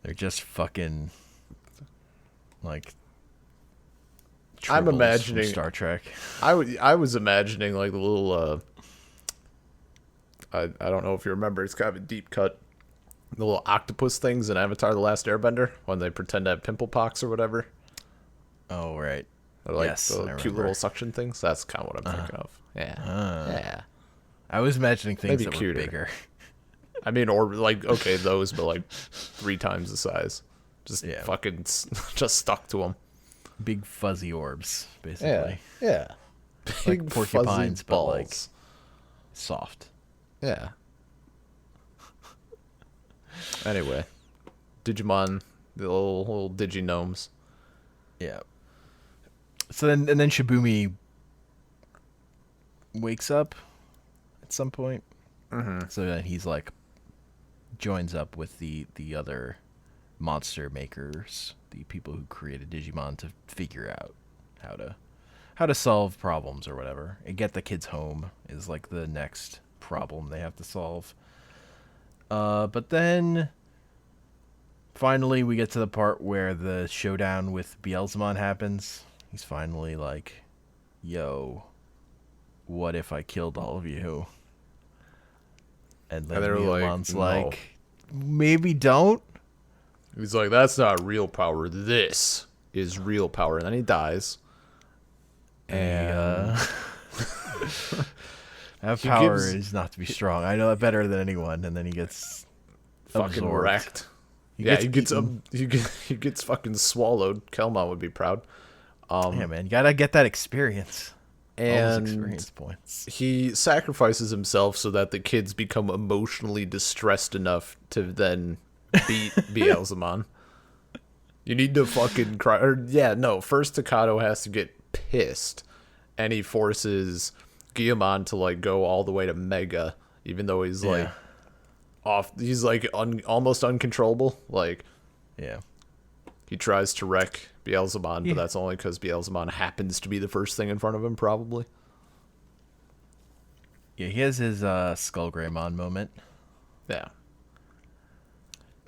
They're just fucking like I'm tribbles from imagining Star Trek. I was imagining like the little I don't know if you remember, it's kind of a deep cut. The little octopus things in Avatar: The Last Airbender when they pretend to have pimple pox or whatever. Oh right. They're like Yes, the I cute remember. little suction things. That's kind of what I'm thinking of. Yeah. Yeah. I was imagining things Maybe that cuter. were bigger. I mean, or like, okay, those, but like 3 times the size. Just fucking just stuck to them. Big fuzzy orbs, basically. Yeah. Like porcupines, fuzzy but like balls. soft. Yeah. Anyway, Digimon, the little Diginomes. Yeah. So then Shibumi wakes up at some point. Mm-hmm. So then he's like joins up with the other monster makers, the people who created Digimon, to figure out how to solve problems or whatever, and get the kids home is like the next problem they have to solve. But then finally we get to the part where the showdown with Beelzemon happens. He's finally like, yo, what if I killed all of you? And then they're like, Beelzemon's no. like, maybe don't. He's like, that's not real power. This is real power. And then he dies. And That He power gives- is not to be strong. I know that better than anyone. And then he gets fucking absorbed. wrecked. He Yeah, gets he gets fucking swallowed. Kelma would be proud. Yeah, man, you gotta get that experience. All those And experience points. he sacrifices himself so that the kids become emotionally distressed enough to then beat Beelzemon. You need to fucking cry. Or, yeah, no. First, Takato has to get pissed, and he forces Guillemon to like go all the way to Mega, even though he's like off. He's like almost uncontrollable. Like Yeah. he tries to wreck Beelzebub, but that's only because Beelzebub happens to be the first thing in front of him, probably. Yeah, he has his Skullgreymon moment. Yeah.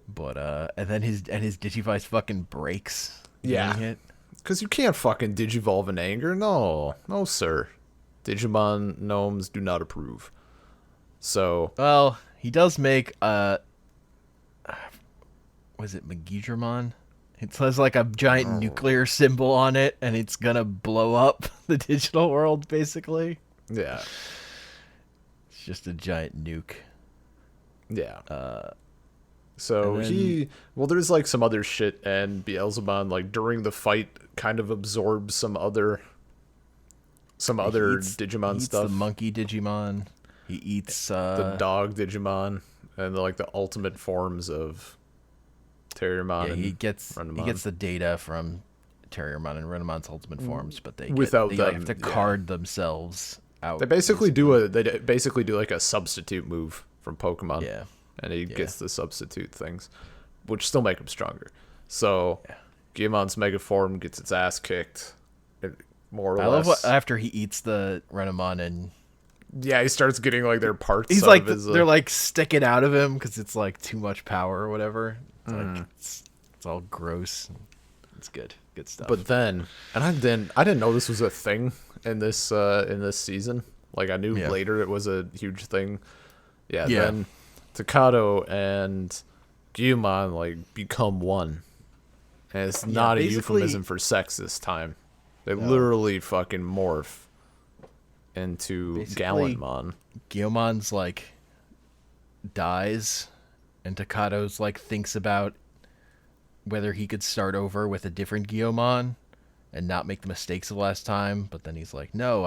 But and then his Digivice fucking breaks. Yeah. It. Because you can't fucking Digivolve in anger. No, sir. Digimon gnomes do not approve. So, well, he does make was it Megidramon? It has like a giant nuclear symbol on it, and it's gonna blow up the digital world, basically. yeah. It's just a giant nuke. Yeah. So then, there's like some other shit, and Beelzebub, like during the fight, kind of absorbs some other Digimon stuff. The monkey Digimon. He eats the dog Digimon, and like the ultimate forms of Terriermon. Yeah, he gets the data from Terriermon and Renamon's ultimate forms, but they have to card themselves out. They basically do like a substitute move from Pokemon. Yeah. And he gets the substitute things, which still make him stronger. So, Guillemon's Mega Form gets its ass kicked, more or less. I love after he eats the Renamon and... Yeah, he starts getting, like, their parts He's like, they're, like, sticking out of him because it's, like, too much power or whatever. It's, like, it's all gross. It's good. Good stuff. But then... And I didn't know this was a thing in this season. Like, I knew later it was a huge thing. Yeah. Then... Takato and Guillemon like become one, and it's not a euphemism for sex this time. They literally fucking morph into Gallenmon. Guillemon's like dies, and Takato's like thinks about whether he could start over with a different Guillemon and not make the mistakes of last time. But then he's like, no,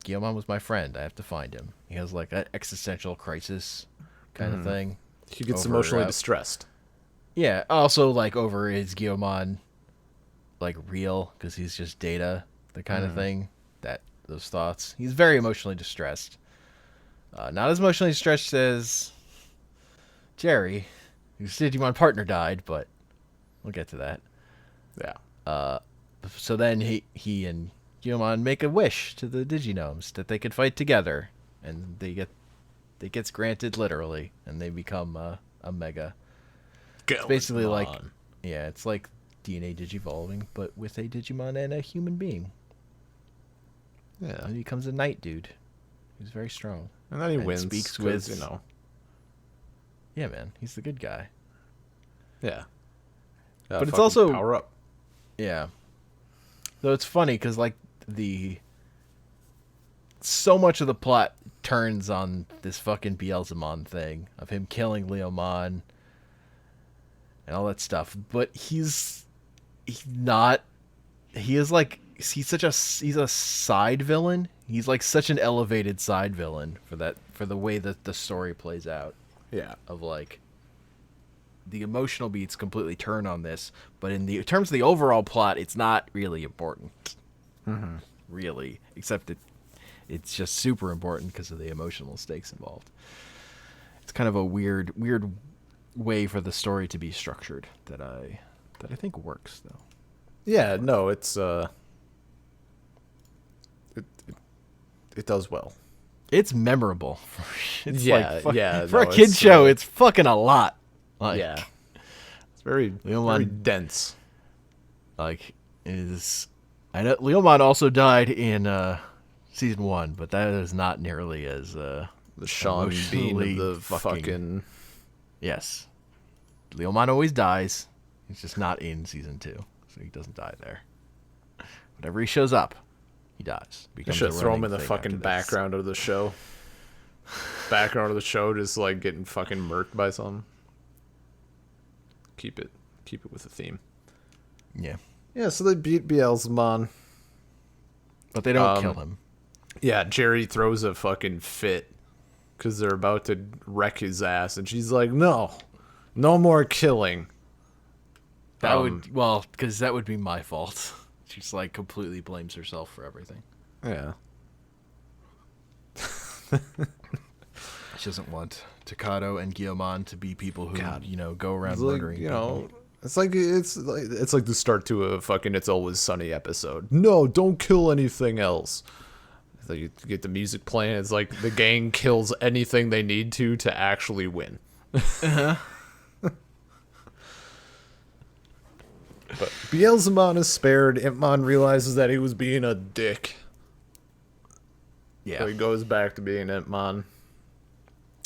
Guillemon was my friend. I have to find him. He has like an existential crisis kind of thing. He gets emotionally distressed. Yeah. Also, like over his Guillemon, like real because he's just data, the kind of thing. Those thoughts. He's very emotionally distressed. Not as emotionally distressed as Jerry, whose Digimon partner died, but we'll get to that. Yeah. So then he and Guillemon make a wish to the Diginomes that they could fight together, and it gets granted literally, and they become a mega. It's basically like, it's like DNA digivolving, but with a Digimon and a human being. Yeah, and he becomes a knight dude. He's very strong, and then he wins. Speaks with Yeah, man, he's the good guy. Yeah, but it's also power up. Yeah, though it's funny because like so much of the plot turns on this fucking Beelzebub thing of him killing Leomon and all that stuff. But he's a side villain. He's like such an elevated side villain for the way that the story plays out. Yeah. Of like the emotional beats completely turn on this, but in terms of the overall plot, it's not really important. Really, except it's just super important because of the emotional stakes involved. It's kind of a weird way for the story to be structured that I think works though. Yeah, no, it's it does well. It's memorable. It's for a kid show. It's fucking a lot. Like, it's very dense. Like I know Leomon also died in season 1, but that is not nearly as the Sean Bean of the fucking yes. Leomon always dies. He's just not in season 2, so he doesn't die there. Whenever he shows up, he dies. You should throw him in the fucking background of the show. Background of the show, just like getting fucking murked by something. Keep it with the theme. Yeah. So they beat Beelzebub, but they don't kill him. Yeah, Jerry throws a fucking fit because they're about to wreck his ass, and she's like, "No more killing." Because that would be my fault. She's like completely blames herself for everything. Yeah. She doesn't want Takato and Guillemon to be people who, go around murdering people. It's like the start to a fucking It's Always Sunny episode. No, don't kill anything else. So you get the music playing. It's like the gang kills anything they need to actually win. Uh-huh. But Beelzemon is spared. Impmon realizes that he was being a dick. Yeah. So he goes back to being Impmon.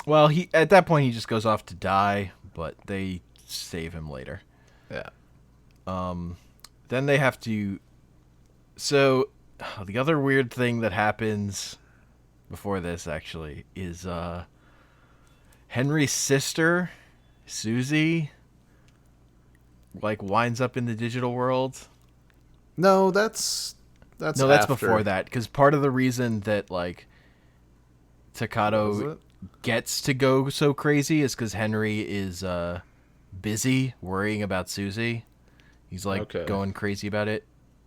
Well, he at that point he just goes off to die, but they save him later. Yeah. Then they have to. So, the other weird thing that happens before this actually is Henry's sister, Susie, like winds up in the digital world. No, that's That's after. before that, because part of the reason that like Was Takato it? gets to go so crazy is because Henry is busy worrying about Susie. He's like Okay. going crazy about it.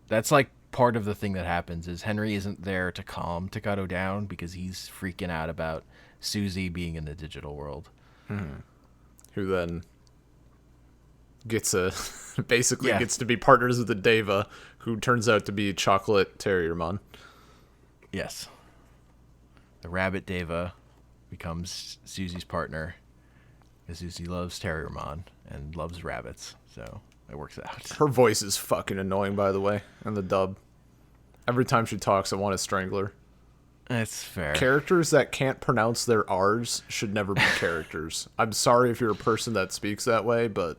That's like part of the thing that happens is Henry isn't there to calm Takato down because he's freaking out about Susie being in the digital world. Who then gets basically Yeah. gets to be partners with the Deva, who turns out to be Chocolate Terriermon. Yes. The rabbit Deva becomes Susie's partner because Susie loves Terriermon and loves rabbits, so it works out. Her voice is fucking annoying, by the way, in the dub. Every time she talks, I want to strangle her. That's fair. Characters that can't pronounce their R's should never be characters. I'm sorry if you're a person that speaks that way, but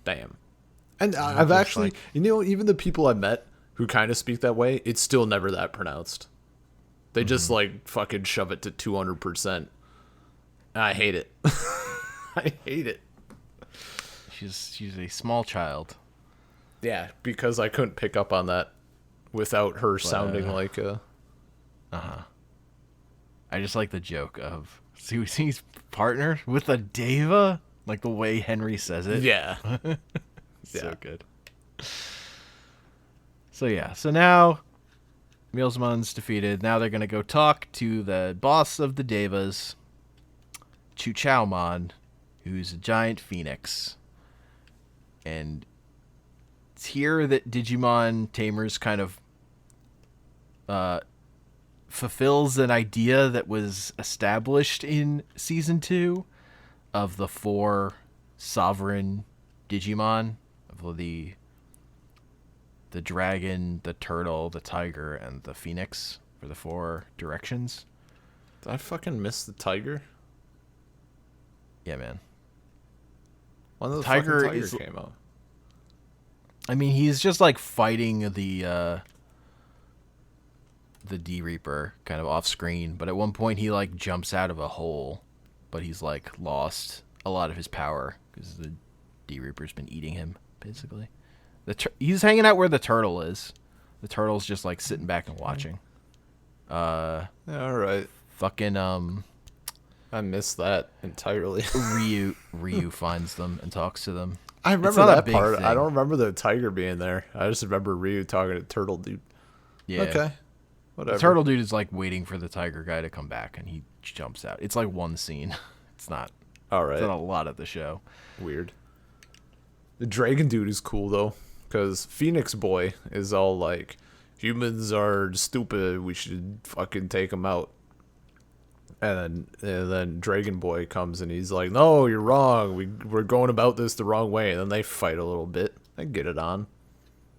damn. And I've just actually, even the people I met who kind of speak that way, it's still never that pronounced. They just like fucking shove it to 200%. I hate it. I hate it. She's a small child. Yeah, because I couldn't pick up on that without her sounding like a... I just like the joke of Susie's partner with a Deva, like the way Henry says it. Yeah. So good. So now Mealsmon's defeated. Now they're gonna go talk to the boss of the Devas, Chuchaomon, who's a giant phoenix. And it's here that Digimon Tamers kind of fulfills an idea that was established in Season 2 of the 4 sovereign Digimon, of the dragon, the turtle, the tiger, and the phoenix for the 4 directions. Did I fucking miss the tiger? Yeah, man. When the Tiger fucking tiger is- came out? I mean, he's just like fighting the D Reaper kind of off screen, but at one point he like jumps out of a hole, but he's like lost a lot of his power because the D Reaper's been eating him basically. He's hanging out where the turtle is. The turtle's just like sitting back and watching. Yeah, alright. Fucking I missed that entirely. Ryu finds them and talks to them. I remember not a that big part. thing. I don't remember the tiger being there. I just remember Ryu talking to Turtle Dude. Yeah. Okay. Whatever. The turtle dude is like waiting for the tiger guy to come back, and he jumps out. It's like one scene. It's not. Alright. It's not a lot of the show. Weird. The Dragon Dude is cool, though, because Phoenix Boy is all like, humans are stupid, we should fucking take them out. And then Dragon Boy comes and he's like, no, you're wrong, we're going about this the wrong way. And then they fight a little bit. They get it on.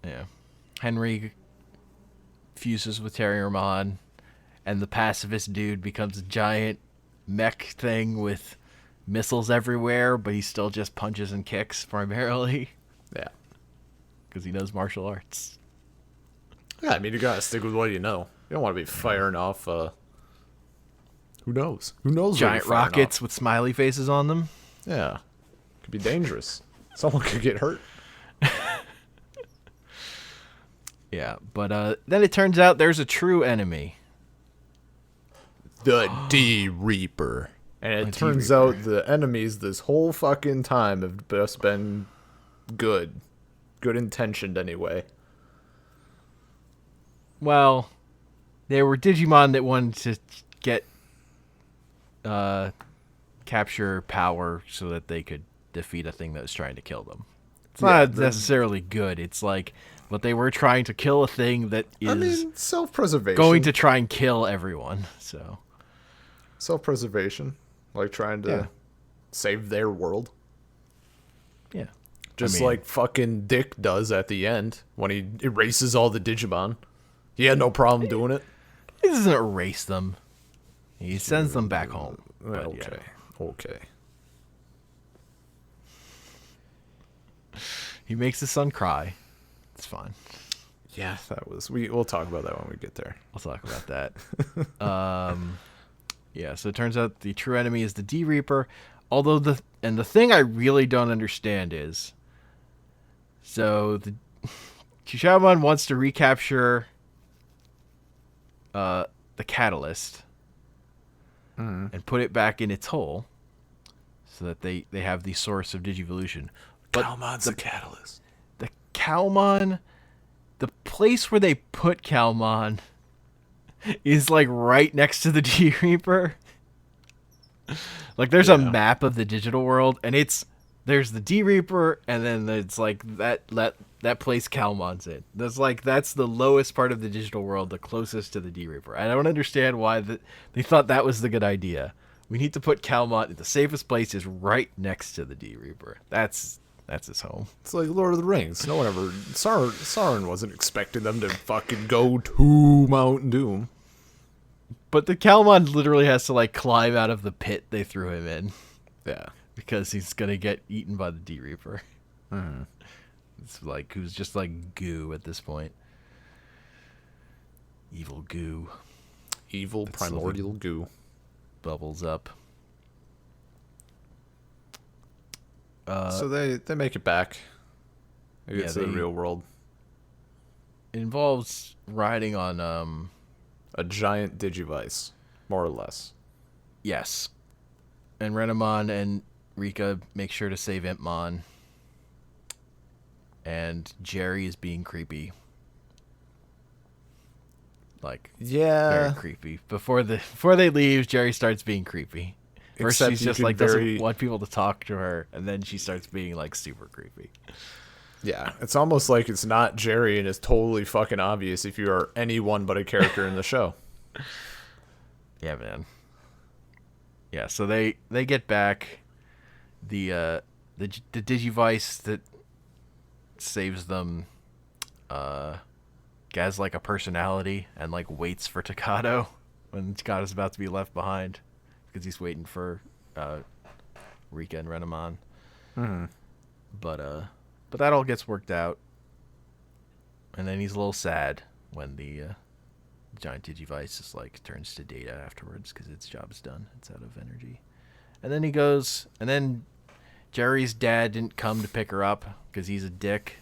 Yeah. Henry fuses with Terriermon, and the pacifist dude becomes a giant mech thing with missiles everywhere, but he still just punches and kicks primarily Yeah. because he knows martial arts. Yeah, I mean, you gotta stick with what you know. You don't want to be firing off, who knows? Who knows what Giant you're firing rockets with smiley faces on them. off. Yeah. Could be dangerous. Someone could get hurt. Yeah, but then it turns out there's a true enemy. The D Reaper. And it The turns D-Reaper. out the enemies this whole fucking time have just been good. Good intentioned, anyway. Well, there were Digimon that wanted to get capture power so that they could defeat a thing that was trying to kill them. It's not necessarily good. It's like, but they were trying to kill a thing that is self-preservation. Going to try and kill everyone. So self-preservation, like trying to save their world. Yeah. Just like fucking Dick does at the end when he erases all the Digimon. He had no problem doing it. He doesn't erase them. He sends them back home. Okay. He makes his son cry. It's fine. Yeah, we'll talk about that when we get there. We'll talk about that. Yeah, so it turns out the true enemy is the D Reaper. Although the thing I really don't understand is, so the Kishamon wants to recapture the catalyst and put it back in its hole so that they have the source of Digivolution. But Calmon's the catalyst. The Calmon, the place where they put Calmon is like right next to the D Reaper. Like there's a map of the digital world, and there's the D Reaper, and then it's like that place Calmon's in. That's the lowest part of the digital world, the closest to the D Reaper. I don't understand why they thought that was the good idea. We need to put Calmon. The safest place is right next to the D Reaper. That's his home. It's like Lord of the Rings. No one ever. Sauron wasn't expecting them to fucking go to Mount Doom. But the Calmon literally has to like climb out of the pit they threw him in. Yeah. Because he's gonna get eaten by the D Reaper. Mm-hmm. It's like who's just like goo at this point. Evil goo. Evil primordial goo. Bubbles up. So they make it back. They get to the real world. It involves riding on a giant Digivice, more or less. Yes. And Renamon and Rika make sure to save Impmon. And Jerry is being creepy. Like, very creepy. Before they leave, Jerry starts being creepy. First, she's just like doesn't want people to talk to her, and then she starts being like super creepy. Yeah, it's almost like it's not Jerry, and it's totally fucking obvious if you are anyone but a character in the show. Yeah, man. Yeah, so they get back the Digivice that saves them. Has like a personality and like waits for Takato when Takato's about to be left behind because he's waiting for Rika and Renamon. Mm-hmm. But that all gets worked out, and then he's a little sad when the giant Digivice just like turns to data afterwards because its job's done. It's out of energy, and then he goes, and then Jerry's dad didn't come to pick her up because he's a dick.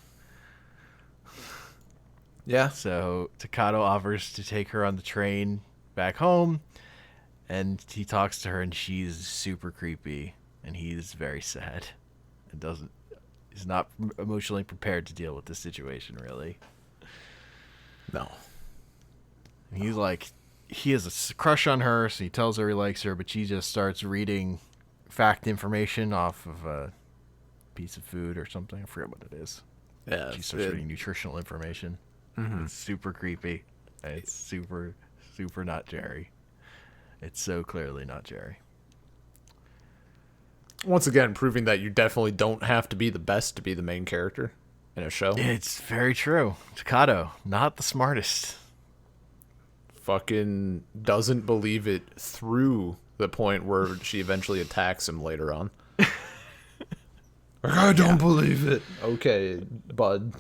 Yeah. So Takato offers to take her on the train back home, and he talks to her, and she's super creepy, and he's very sad, and he's not emotionally prepared to deal with this situation, really. No. And he's like, he has a crush on her, so he tells her he likes her, but she just starts reading fact information off of a piece of food or something. I forget what it is. Yeah. She starts reading nutritional information. Mm-hmm. It's super creepy. And it's super, super not Jerry. It's so clearly not Jerry. Once again, proving that you definitely don't have to be the best to be the main character in a show. It's very true. Takato, not the smartest. Fucking doesn't believe it through the point where she eventually attacks him later on. I don't believe it. Okay, bud.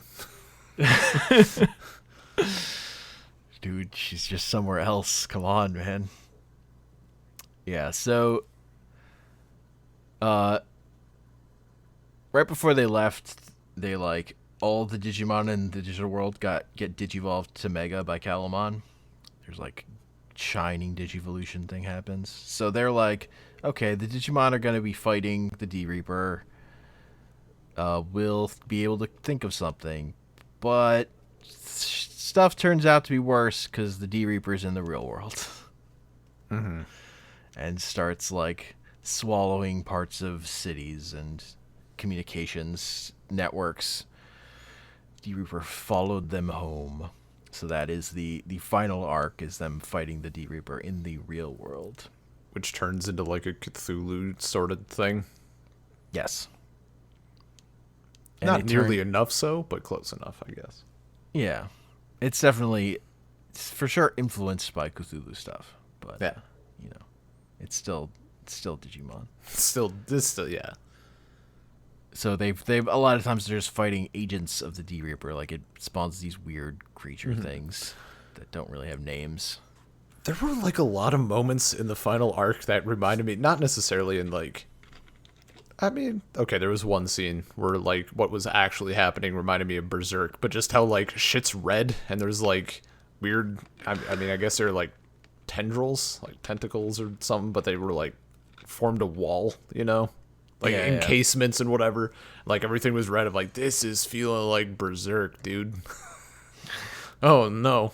Dude, she's just somewhere else. Come on, man. Yeah, so right before they left, they like all the Digimon in the digital world get digivolved to Mega by Calamon. There's like shining Digivolution thing happens. So they're like, okay, the Digimon are gonna be fighting the D Reaper. We'll be able to think of something, but stuff turns out to be worse because the D Reaper's in the real world. Mm-hmm. And starts like swallowing parts of cities and communications networks, D Reaper followed them home. So that is the final arc, is them fighting the D Reaper in the real world. Which turns into like a Cthulhu sort of thing. Yes. Not nearly enough so, but close enough, I guess. Yeah. It's definitely, for sure, influenced by Cthulhu stuff. But, yeah, you know, it's still Digimon. Still, yeah. So they've a lot of times they're just fighting agents of the D Reaper. Like, it spawns these weird creature things that don't really have names. There were like a lot of moments in the final arc that reminded me, not necessarily in like, I mean, okay, there was one scene where like what was actually happening reminded me of Berserk, but just how like shit's red and there's like weird, I mean, I guess they're like tendrils, like tentacles or something, but they were like formed a wall, you know? Like encasements and whatever. Like everything was red. I'm like, this is feeling like Berserk, dude. Oh no.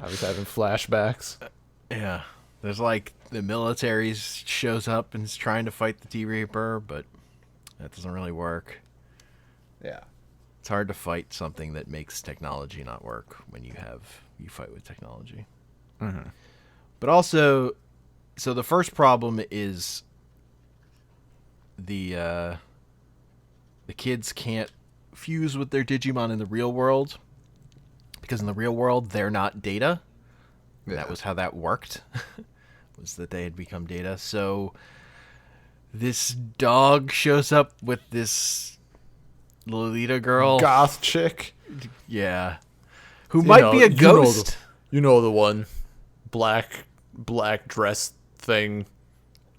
I was having flashbacks. Yeah. There's like the military shows up and is trying to fight the D Reaper, but that doesn't really work. Yeah. It's hard to fight something that makes technology not work when you fight with technology. Mm-hmm. But also, so the first problem is the kids can't fuse with their Digimon in the real world, because in the real world they're not data. Yeah. That was how that worked. Was that they had become data. So this dog shows up with this Lolita girl, goth chick. Yeah, who might be a ghost. You know the one, black dress thing,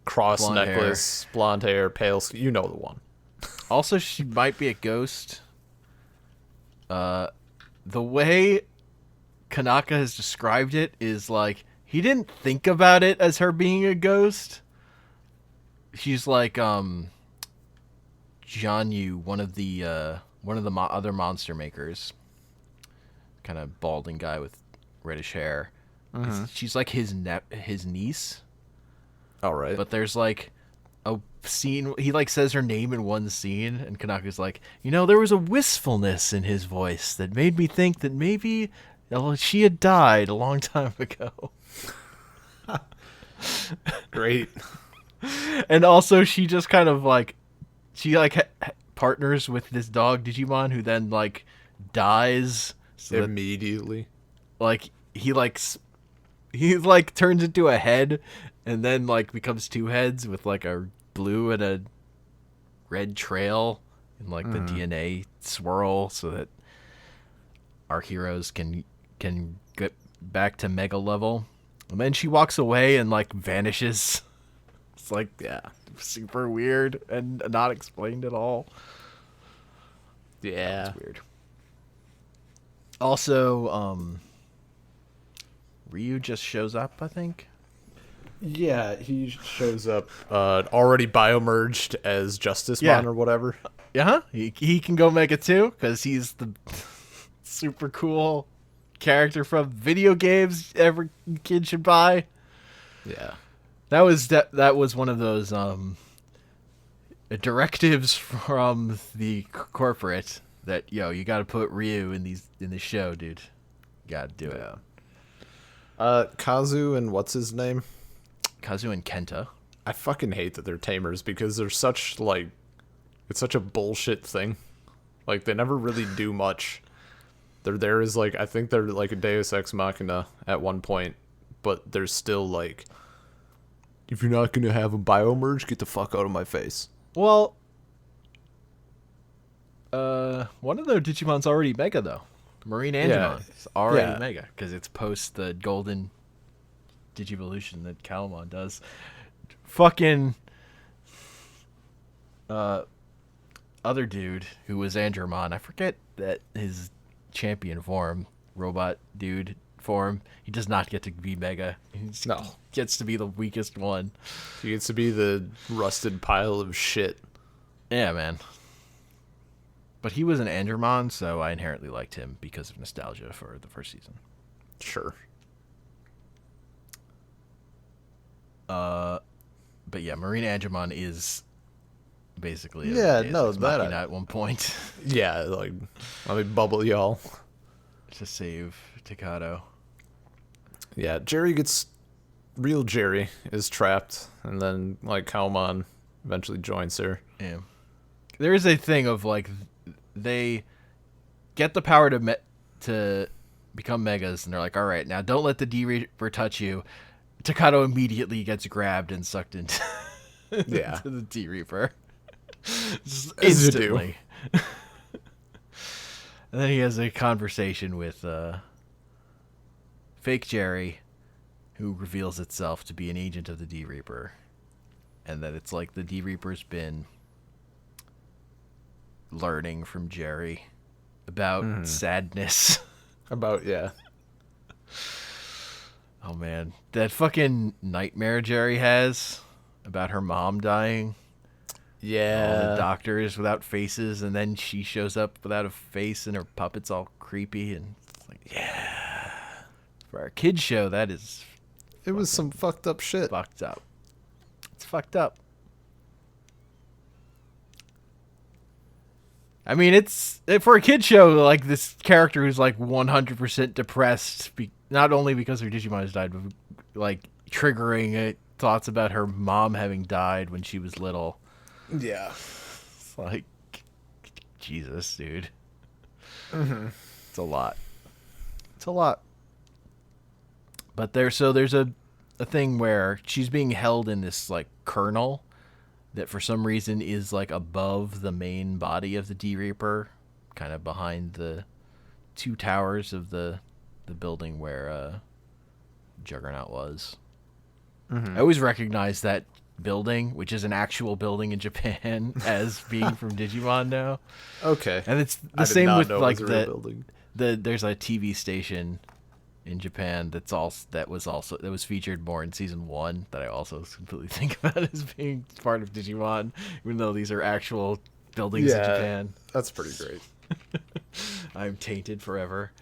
cross blonde necklace, hair. Blonde hair, pale skin. You know the one. Also, she might be a ghost. The way Kanaka has described it is like he didn't think about it as her being a ghost. She's like Jianyu, one of the other monster makers, kind of balding guy with reddish hair. Mm-hmm. She's like his niece. All right. But there's like a scene, he like says her name in one scene, and Kanaka's like, there was a wistfulness in his voice that made me think that maybe she had died a long time ago. Great. And also she just kind of like, she like partners with this dog Digimon who then like dies immediately. Like he turns into a head and then like becomes two heads with like a blue and a red trail and like the DNA swirl, so that our heroes can get back to mega level. And then she walks away and like vanishes. It's like, yeah, super weird and not explained at all. Yeah, that's weird. Also, Ryu just shows up, I think. Yeah, he shows up already biomerged as Justicemon or whatever. Yeah, he can go Mega too, because he's the super cool character from video games every kid should buy. Yeah. That was one of those directives from the corporate that you got to put Ryu in this show, dude. You got to do it. Kazu and what's his name? Kazu and Kenta. I fucking hate that they're tamers because they're such like, it's such a bullshit thing. Like they never really do much. They're there as like, I think they're like a Deus Ex Machina at one point, but they're still like, if you're not gonna have a biomerge, get the fuck out of my face. Well, one of their Digimon's already Mega though. Marine Angemon is already Mega because it's post the golden Digivolution that Calmon does. Fucking other dude who was Andromon, I forget that his champion form, robot dude form, he does not get to be Mega. He gets to be the weakest one. He gets to be the rusted pile of shit. Yeah, man. But he was an Andromon, so I inherently liked him because of nostalgia for the first season. Sure. But yeah, Marine Andromon is basically. Yeah, Deus no, Ex that Machina at one point Yeah, like, let me bubble y'all. to save Takato. Yeah, real Jerry is trapped, and then, like, Kalman eventually joins her. Yeah, there is a thing of like they get the power to become megas, and they're like, all right, now don't let the D Reaper touch you. Takato immediately gets grabbed and sucked into Yeah. to the D Reaper. Just As you do. instantly. And then he has a conversation with fake Jerry, who reveals itself to be an agent of the D Reaper. And that it's like the D Reaper's been learning from Jerry about sadness. Yeah. Oh man, that fucking nightmare Jerry has about her mom dying. All the Yeah. doctors without faces, and then she shows up without a face, and her puppet's all creepy, and it's like, yeah, for our kids show, that is It was some fucked up shit. fucked up. It's fucked up. I mean, it's for a kid show, like this character who's like 100% depressed, not only because her Digimon has died, but like triggering thoughts about her mom having died when she was little. Yeah. It's like, Jesus, dude. It's a lot. It's a lot. But there's a thing where she's being held in this like kernel that for some reason is like above the main body of the D Reaper, kind of behind the two towers of the building where Juggernaut was. I always recognize that building, which is an actual building in Japan, as being from Digimon now. Okay. And it's I the did same not with know it like was a real building. there's a TV station in Japan that was featured more in season 1 that I also completely think about as being part of Digimon, even though these are actual buildings in Japan. That's pretty great. I'm tainted forever.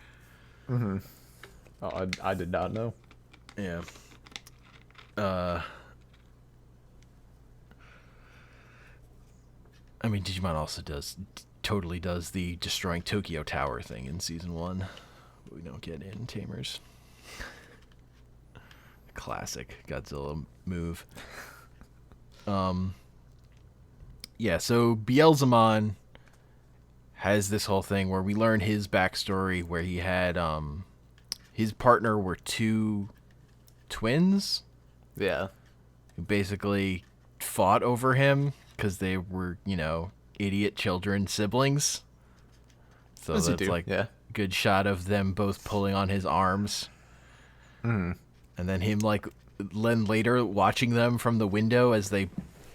Oh, I did not know. Yeah. I mean, Digimon also totally does the destroying Tokyo Tower thing in season 1. We don't get in Tamers. Classic Godzilla move. Yeah, so Beelzemon has this whole thing where we learn his backstory, where he had his partner were two twins Yeah. who basically fought over him because they were, idiot children siblings. So As you that's do, like yeah. good shot of them both pulling on his arms. And then him later watching them from the window as they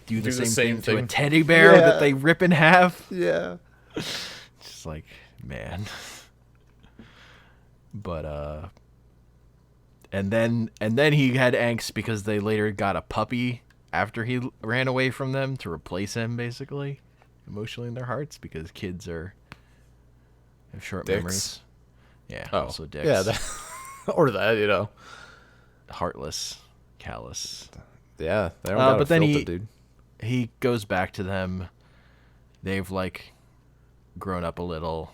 do the same thing to a teddy bear that they rip in half. Yeah. Just like, man. But and then he had angst because they later got a puppy after he ran away from them to replace him, basically, emotionally in their hearts, because kids have short Dicks. memories. Yeah, Oh. also dicks. Yeah, or that, Heartless, callous. Yeah, they don't got but a then filter, dude. he goes back to them. They've grown up a little,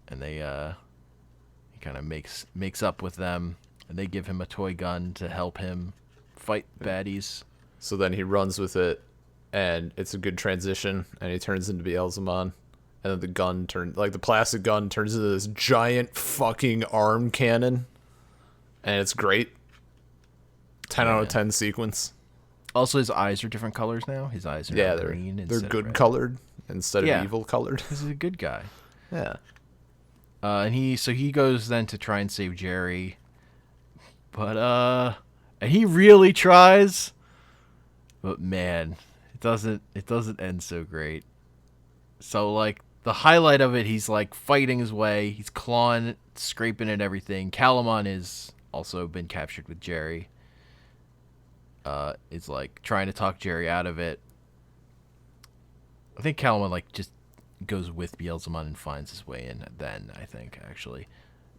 and he kind of makes up with them, and they give him a toy gun to help him fight baddies. So then he runs with it, and it's a good transition, and he turns into Beelzemon. And then the gun the plastic gun turns into this giant fucking arm cannon. And it's great. 10 out of 10 sequence. Also, his eyes are different colors now. His eyes are now green. They're instead of good red. colored instead of evil colored. He's a good guy. Yeah. And he goes then to try and save Jerry. But and he really tries. But man, it doesn't end so great. So the highlight of it, he's fighting his way, he's clawing, scraping at everything. Calamon is also been captured with Jerry. Is trying to talk Jerry out of it. I think Calamon just goes with Beelzemon and finds his way in. Then I think actually,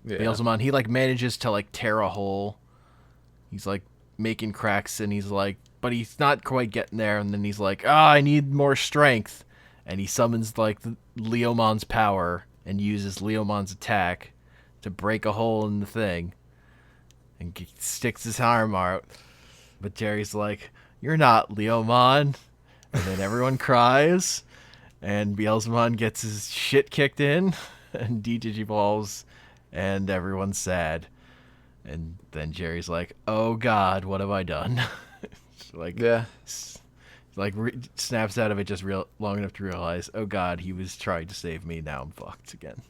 Beelzemon he manages to tear a hole. He's making cracks and he's but he's not quite getting there. And then he's like, I need more strength. And he summons like Leomon's power and uses Leomon's attack to break a hole in the thing and sticks his arm out. But Jerry's like, you're not Leomon. And then everyone cries. And Beelzemon gets his shit kicked in and de-digivolves. And everyone's sad. And then Jerry's like, oh God, what have I done? Like, Yeah. Snaps out of it just long enough to realize, oh God, he was trying to save me. Now I'm fucked again.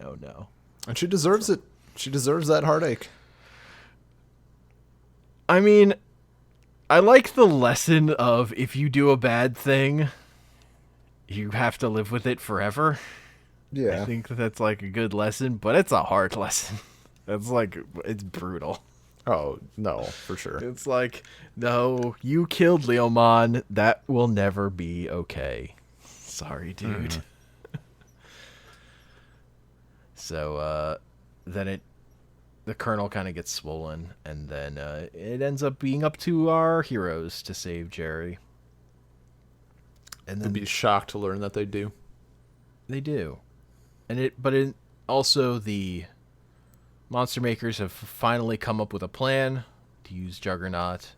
Oh no. And she deserves it. She deserves that heartache. I mean, I like the lesson of if you do a bad thing, you have to live with it forever. Yeah. I think that's like a good lesson, but it's a hard lesson. It's brutal. Oh, no, for sure. It's like, no, you killed Leomon. That will never be okay. Sorry, dude. So, then the Colonel kind of gets swollen, and then it ends up being up to our heroes to save Jerry. And then I'd be shocked to learn that they do. They do. Also the Monster Makers have finally come up with a plan to use Juggernaut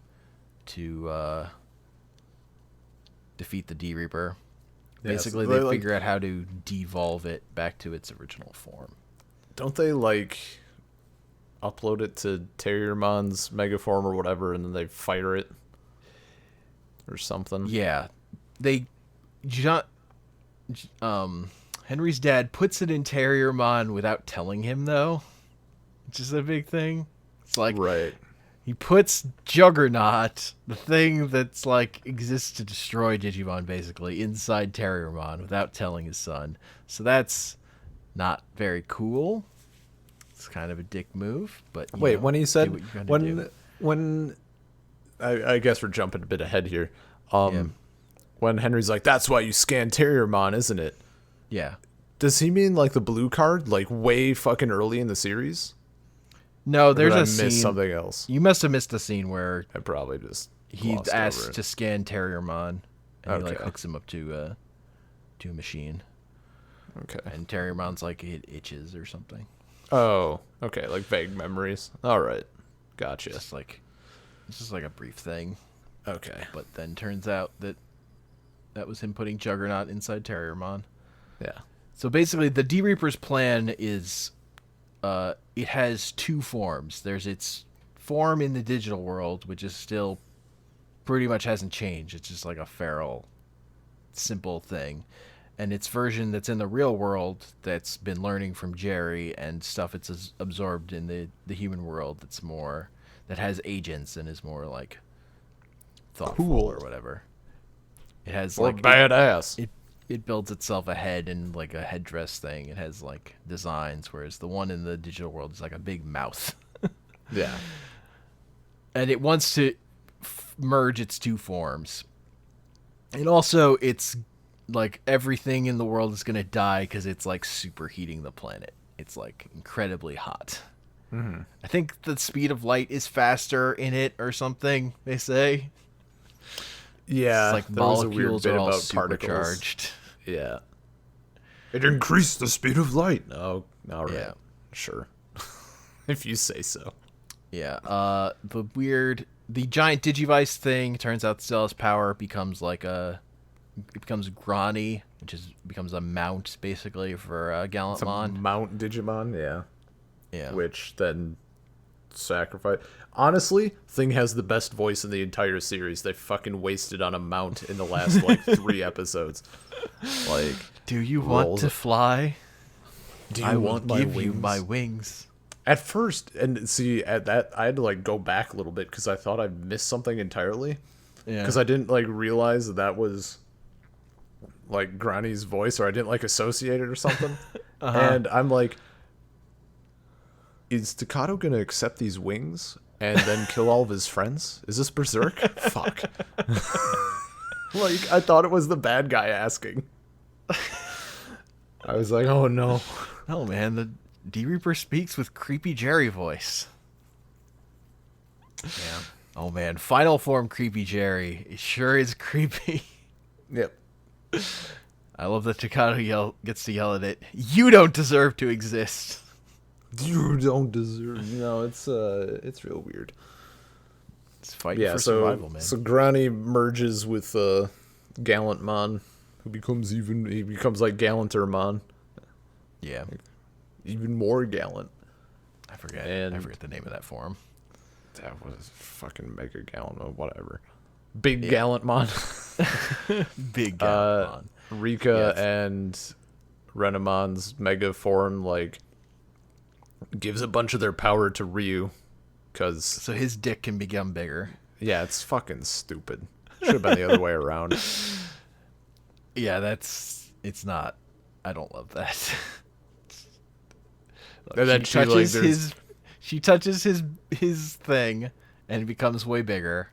to defeat the D-Reaper. Basically, they figure out how to devolve it back to its original form. Don't they, upload it to Terriermon's Megaform or whatever, and then they fire it? Or something? Yeah. Henry's dad puts it in Terriermon without telling him, though. Which is a big thing. It's like, right. He puts Juggernaut, the thing that's exists to destroy Digimon, basically, inside Terriermon without telling his son. So that's not very cool. It's kind of a dick move, but wait, when he said when I guess we're jumping a bit ahead here. When Henry's like, "That's why you scan Terriermon, isn't it?" Yeah. Does he mean the blue card, way fucking early in the series? No, there's a scene. Missed something else. You must have missed the scene where I probably just he asked to scan Terriermon, and he hooks him up to a machine. Okay. And Terriermon's it itches or something. Oh, okay, vague memories. All right, gotcha. It's just a brief thing. Okay. But then turns out that was him putting Juggernaut inside Terriermon. Yeah. So basically, the D-Reaper's plan is, it has two forms. There's its form in the digital world, which is still pretty much hasn't changed. It's just a feral, simple thing. And its version that's in the real world that's been learning from Jerry and stuff it's absorbed in the human world that has agents and is more thoughtful cool or whatever. It has or badass. It builds itself a head and a headdress thing. It has designs, whereas the one in the digital world is a big mouth. Yeah. And it wants to merge its two forms. And also it's everything in the world is going to die because it's superheating the planet. It's incredibly hot. Mm-hmm. I think the speed of light is faster in it or something, they say. Yeah, it's molecules are all supercharged. Yeah. It increased the speed of light. Oh, all right. Yeah. Sure. If you say so. Yeah. The giant Digivice thing turns out still has power. It becomes it becomes Grani, which becomes a mount basically for Gallantmon. Mount Digimon, yeah. Yeah. Which then sacrifice. Honestly, Thing has the best voice in the entire series. They fucking wasted on a mount in the last 3 episodes. Do you want to fly? Do you I want will my give wings? you my wings. At first, and see, at that, I had to go back a little bit because I thought I'd missed something entirely. Yeah. Because I didn't realize that was Grani's voice, or I didn't associate it or something. Uh-huh. And I'm is Staccato gonna accept these wings and then kill all of his friends? Is this Berserk? Fuck. I thought it was the bad guy asking. I was like, oh no. Oh man, the D-Reaper speaks with creepy Jerry voice. Yeah. Oh man, final form creepy Jerry. It sure is creepy. Yep. I love that Takano gets to yell at it. You don't deserve to exist. You don't deserve. No, it's real weird. It's fighting for survival, man. So Granny merges with Gallantmon, who becomes like Gallantermon. Yeah. Even more gallant. I forget the name of that form. That was fucking Mega Gallant, whatever. Big Gallantmon. Big Gallantmon. Rika and Renamon's Mega form, like, gives a bunch of their power to Ryu. So his dick can become bigger. Yeah, it's fucking stupid. Should have been the other way around. Yeah, it's not. I don't love that. And then she touches his thing and it becomes way bigger.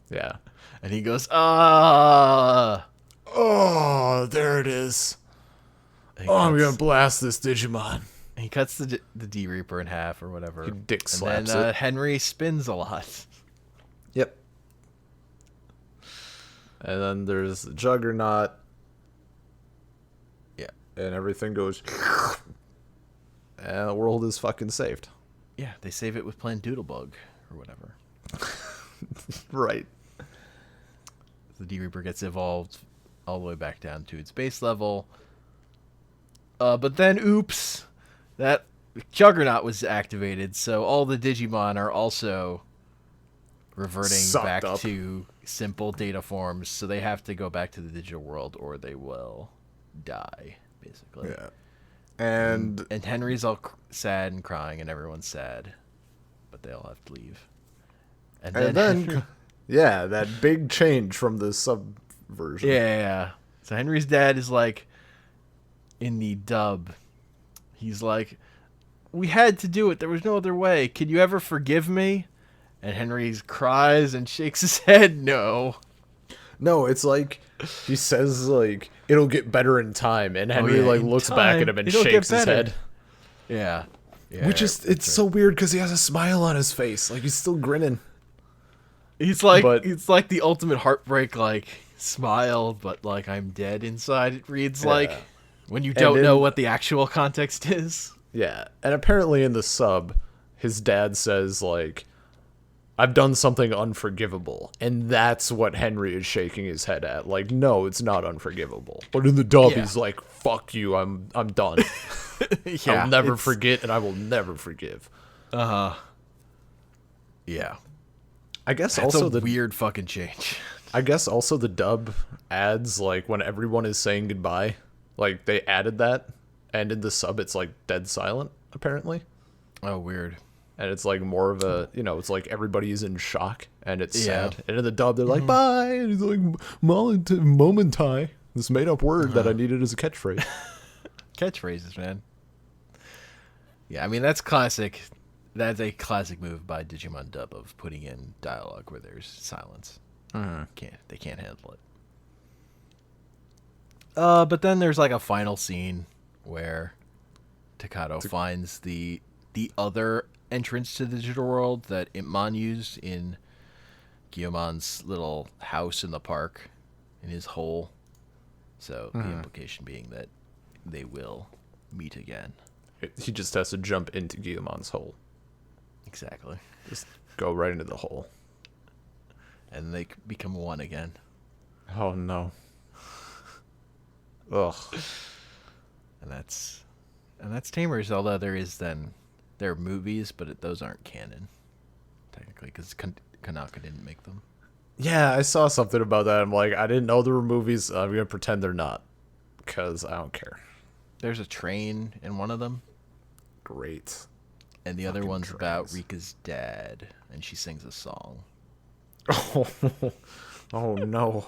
Yeah. And he goes, ah. Oh, there it is. I'm gonna blast this Digimon. He cuts the D Reaper in half or whatever. He dick slaps and then, it. Henry spins a lot. Yep. And then there's the Juggernaut. Yeah. And everything goes. And the world is fucking saved. Yeah, they save it with playing Doodlebug or whatever. Right. The D Reaper gets evolved all the way back down to its base level. But then, oops, that Juggernaut was activated, so all the Digimon are also reverting back to simple data forms, so they have to go back to the digital world or they will die, basically. Yeah. And Henry's all sad and crying, and everyone's sad, but they all have to leave. And then yeah, that big change from the subversion. Yeah. So Henry's dad is like, in the dub, he's like, we had to do it. There was no other way. Can you ever forgive me? And Henry cries and shakes his head. No. No, it's like he says, like, it'll get better in time. And Henry looks back at him and shakes his head. Yeah. Which is, it's so weird because he has a smile on his face. Like, he's still grinning. It's like the ultimate heartbreak, like, smile, but like I'm dead inside. It reads like when you don't know what the actual context is. Yeah. And apparently in the sub, his dad says, like, I've done something unforgivable. And that's what Henry is shaking his head at. Like, no, it's not unforgivable. But in the dub, he's like, fuck you, I'm done. I'll never forget and I will never forgive. Yeah. I guess That's also a the weird fucking change. I guess also the dub adds, like, when everyone is saying goodbye, like, they added that, and in the sub it's like dead silent, apparently. Oh, weird. And it's like more of a, it's like everybody is in shock and it's sad. And in the dub they're like, bye, and it's like momentai, this made up word that I needed as a catchphrase. Catchphrases, man. Yeah, I mean, that's classic. That's a classic move by Digimon Dub of putting in dialogue where there's silence. They can't handle it. But then there's like a final scene where Takano finds the other entrance to the digital world that Impmon used in Guillomon's little house in the park, in his hole. So the implication being that they will meet again. He just has to jump into Guillomon's hole. Exactly. Just go right into the hole. And they become one again. Oh, no. Ugh. And that's Tamers, although there are movies, but those aren't canon, technically, because Kanaka didn't make them. Yeah, I saw something about that. I'm like, I didn't know there were movies. I'm going to pretend they're not, because I don't care. There's a train in one of them. Great. And the other one's about Rika's dad, and she sings a song. Oh no.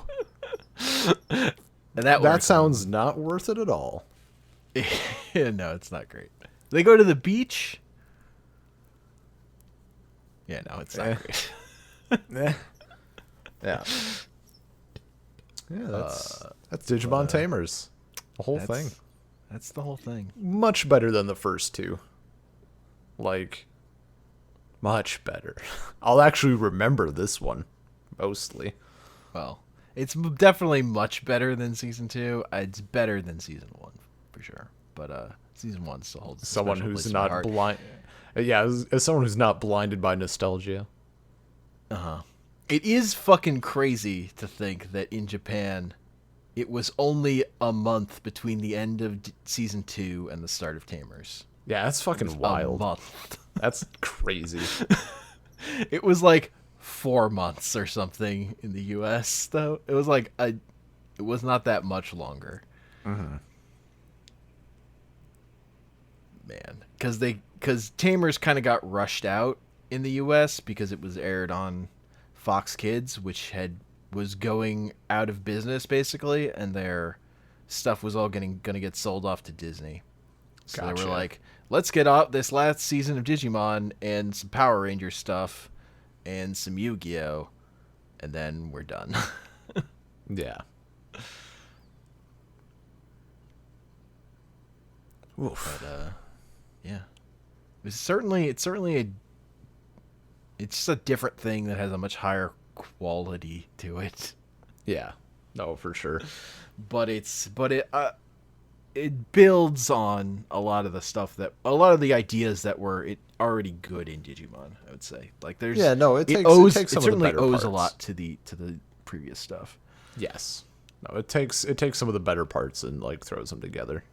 And that sounds not worth it at all. No, it's not great. They go to the beach. Yeah, no, it's not great. Yeah. Yeah, that's Digimon Tamers. The whole thing. That's the whole thing. Much better than the first two. Like, Much better. I'll actually remember this one, mostly. Well, it's definitely much better than season 2. It's better than season 1 for sure. But season 1 still holds a Someone special who's place in my not heart. blind. Yeah, as someone who's not blinded by nostalgia. It is fucking crazy to think that in Japan, it was only a month between the end of season 2 and the start of Tamers. Yeah, that's fucking wild. A month. That's crazy. It was like 4 months or something in the U.S. though. It was like it was not that much longer. Mm-hmm. Man, because Tamers kind of got rushed out in the U.S. because it was aired on Fox Kids, which was going out of business basically, and their stuff was all gonna get sold off to Disney. So Gotcha. they were like, let's get out this last season of Digimon and some Power Ranger stuff and some Yu-Gi-Oh, and then we're done. Yeah. Oof. But yeah, it's certainly it's just a different thing that has a much higher quality to it. Yeah. No, for sure. But it builds on a lot of the ideas that were already good in Digimon. I would say, like there's it takes it some certainly of the better owes parts. a lot to the previous stuff. Yes. No, it takes some of the better parts and like throws them together.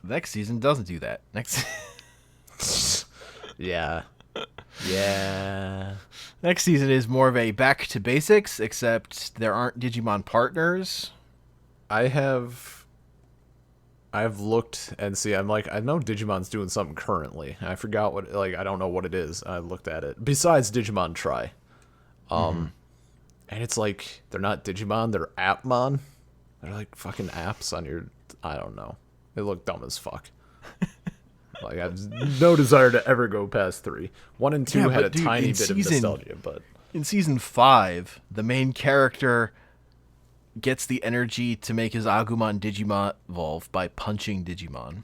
Next season doesn't do that. Next Yeah. Yeah. next season is more of a back to basics, except there aren't Digimon partners. I've looked and see. I'm like, I know Digimon's doing something currently. I forgot what. Like, I don't know what it is. I looked at it. Besides Digimon Try, and it's like they're not Digimon. They're Appmon. They're like fucking apps on your. I don't know. They look dumb as fuck. Like, I have no desire to ever go past 3. 1 and 2 Yeah, had but a dude, tiny in bit of season- nostalgia, but In season 5, the main character gets the energy to make his Agumon Digimon evolve by punching Digimon.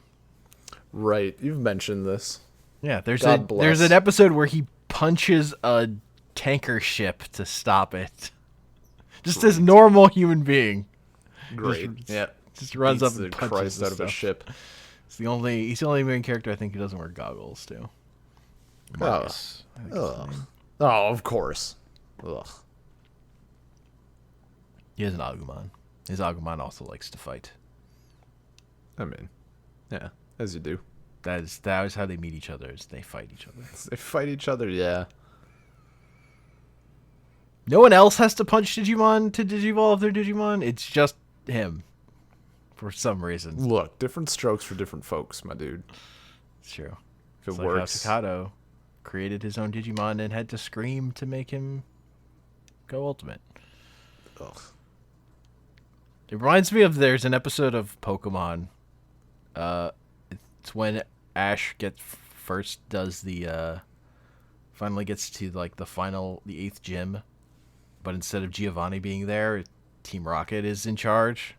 right. You've mentioned this. Yeah, there's God bless. there's an episode where he punches a tanker ship to stop it. Just as normal human being. Great. Just- Yeah. Just runs Beats up and the punches Christ the out of a stuff. ship. He's the only main character I think who doesn't wear goggles too. Marcus, I think is his Ugh. name. Oh, of course. Ugh. He has an Agumon. His Agumon also likes to fight. I mean, yeah, as you do. That is how they meet each other. Is they fight each other. They fight each other, yeah. No one else has to punch Digimon to digivolve their Digimon. It's just him, for some reason. Look, different strokes for different folks, my dude. It's true. If it It's like works. how Takato created his own Digimon and had to scream to make him go ultimate. Ugh. It reminds me of there's an episode of Pokemon. It's when Ash finally gets to like the 8th gym, but instead of Giovanni being there, Team Rocket is in charge.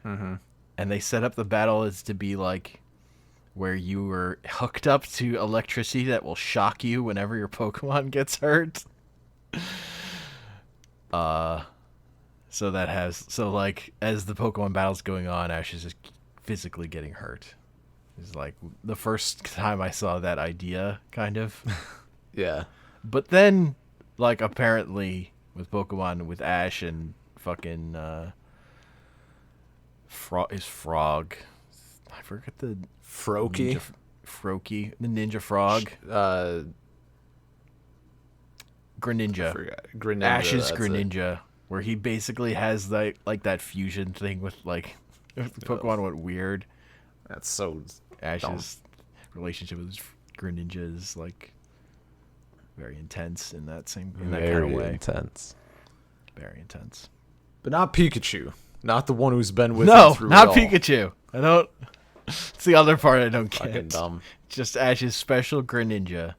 Mm-hmm. And they set up the battle as to be like where you were hooked up to electricity that will shock you whenever your Pokemon gets hurt. So like as the Pokemon battle's going on, Ash is just physically getting hurt. It's like the first time I saw that idea, kind of. Yeah. But then, like apparently with Pokemon with Ash and fucking Frog. I forget the Froakie. Froakie, the ninja frog. Greninja. Greninja. Ash's that's Greninja, where he basically has like that fusion thing with like if the Pokemon went weird. That's so Ash's relationship with Greninja is like very intense in that kind of way. intense. Very intense. But not Pikachu. Not the one who's been with No, him through not it all. Pikachu. I don't. It's the other part I don't Fucking get. dumb. Just Ash's special Greninja.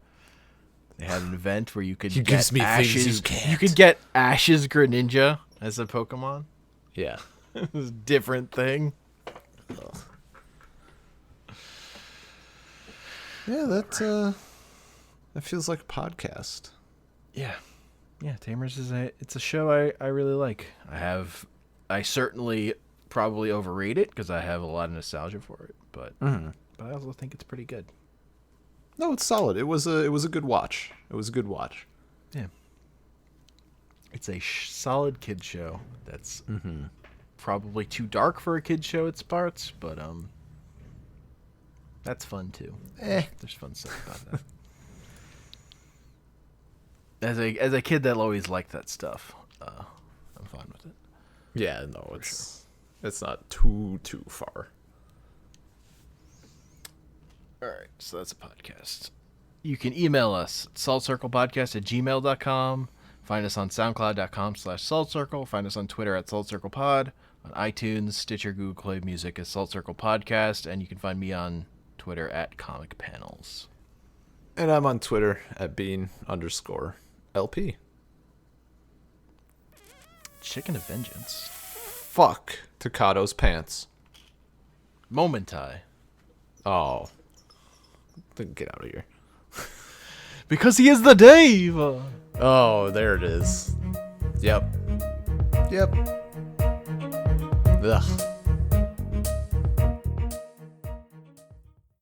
They had an event where you could He get gives me things Ash's. you can't. You could get Ash's Greninja as a Pokemon. Yeah. It was a different thing. Yeah, that feels like a podcast. Yeah. Yeah, Tamers it's a show I really like. I certainly probably overrate it because I have a lot of nostalgia for it, but I also think it's pretty good. No, it's solid. It was a good watch. It was a good watch. Yeah. It's a solid kid show that's probably too dark for a kid show at parts, but that's fun too. There's fun stuff about that. As a kid that always liked that stuff, I'm fine with it. Yeah, no, it's not too far. All right, so that's a podcast. You can email us at saltcirclepodcast@gmail.com. Find us on soundcloud.com/saltcircle. Find us on Twitter at saltcirclepod. On iTunes, Stitcher, Google Play Music as Salt Circle Podcast. And you can find me on Twitter at Comic Panels. And I'm on Twitter at bean_LP. Chicken of Vengeance. Fuck Takado's pants. Momentai. Oh. Then get out of here. Because he is the Dave! Oh, there it is. Yep. Ugh.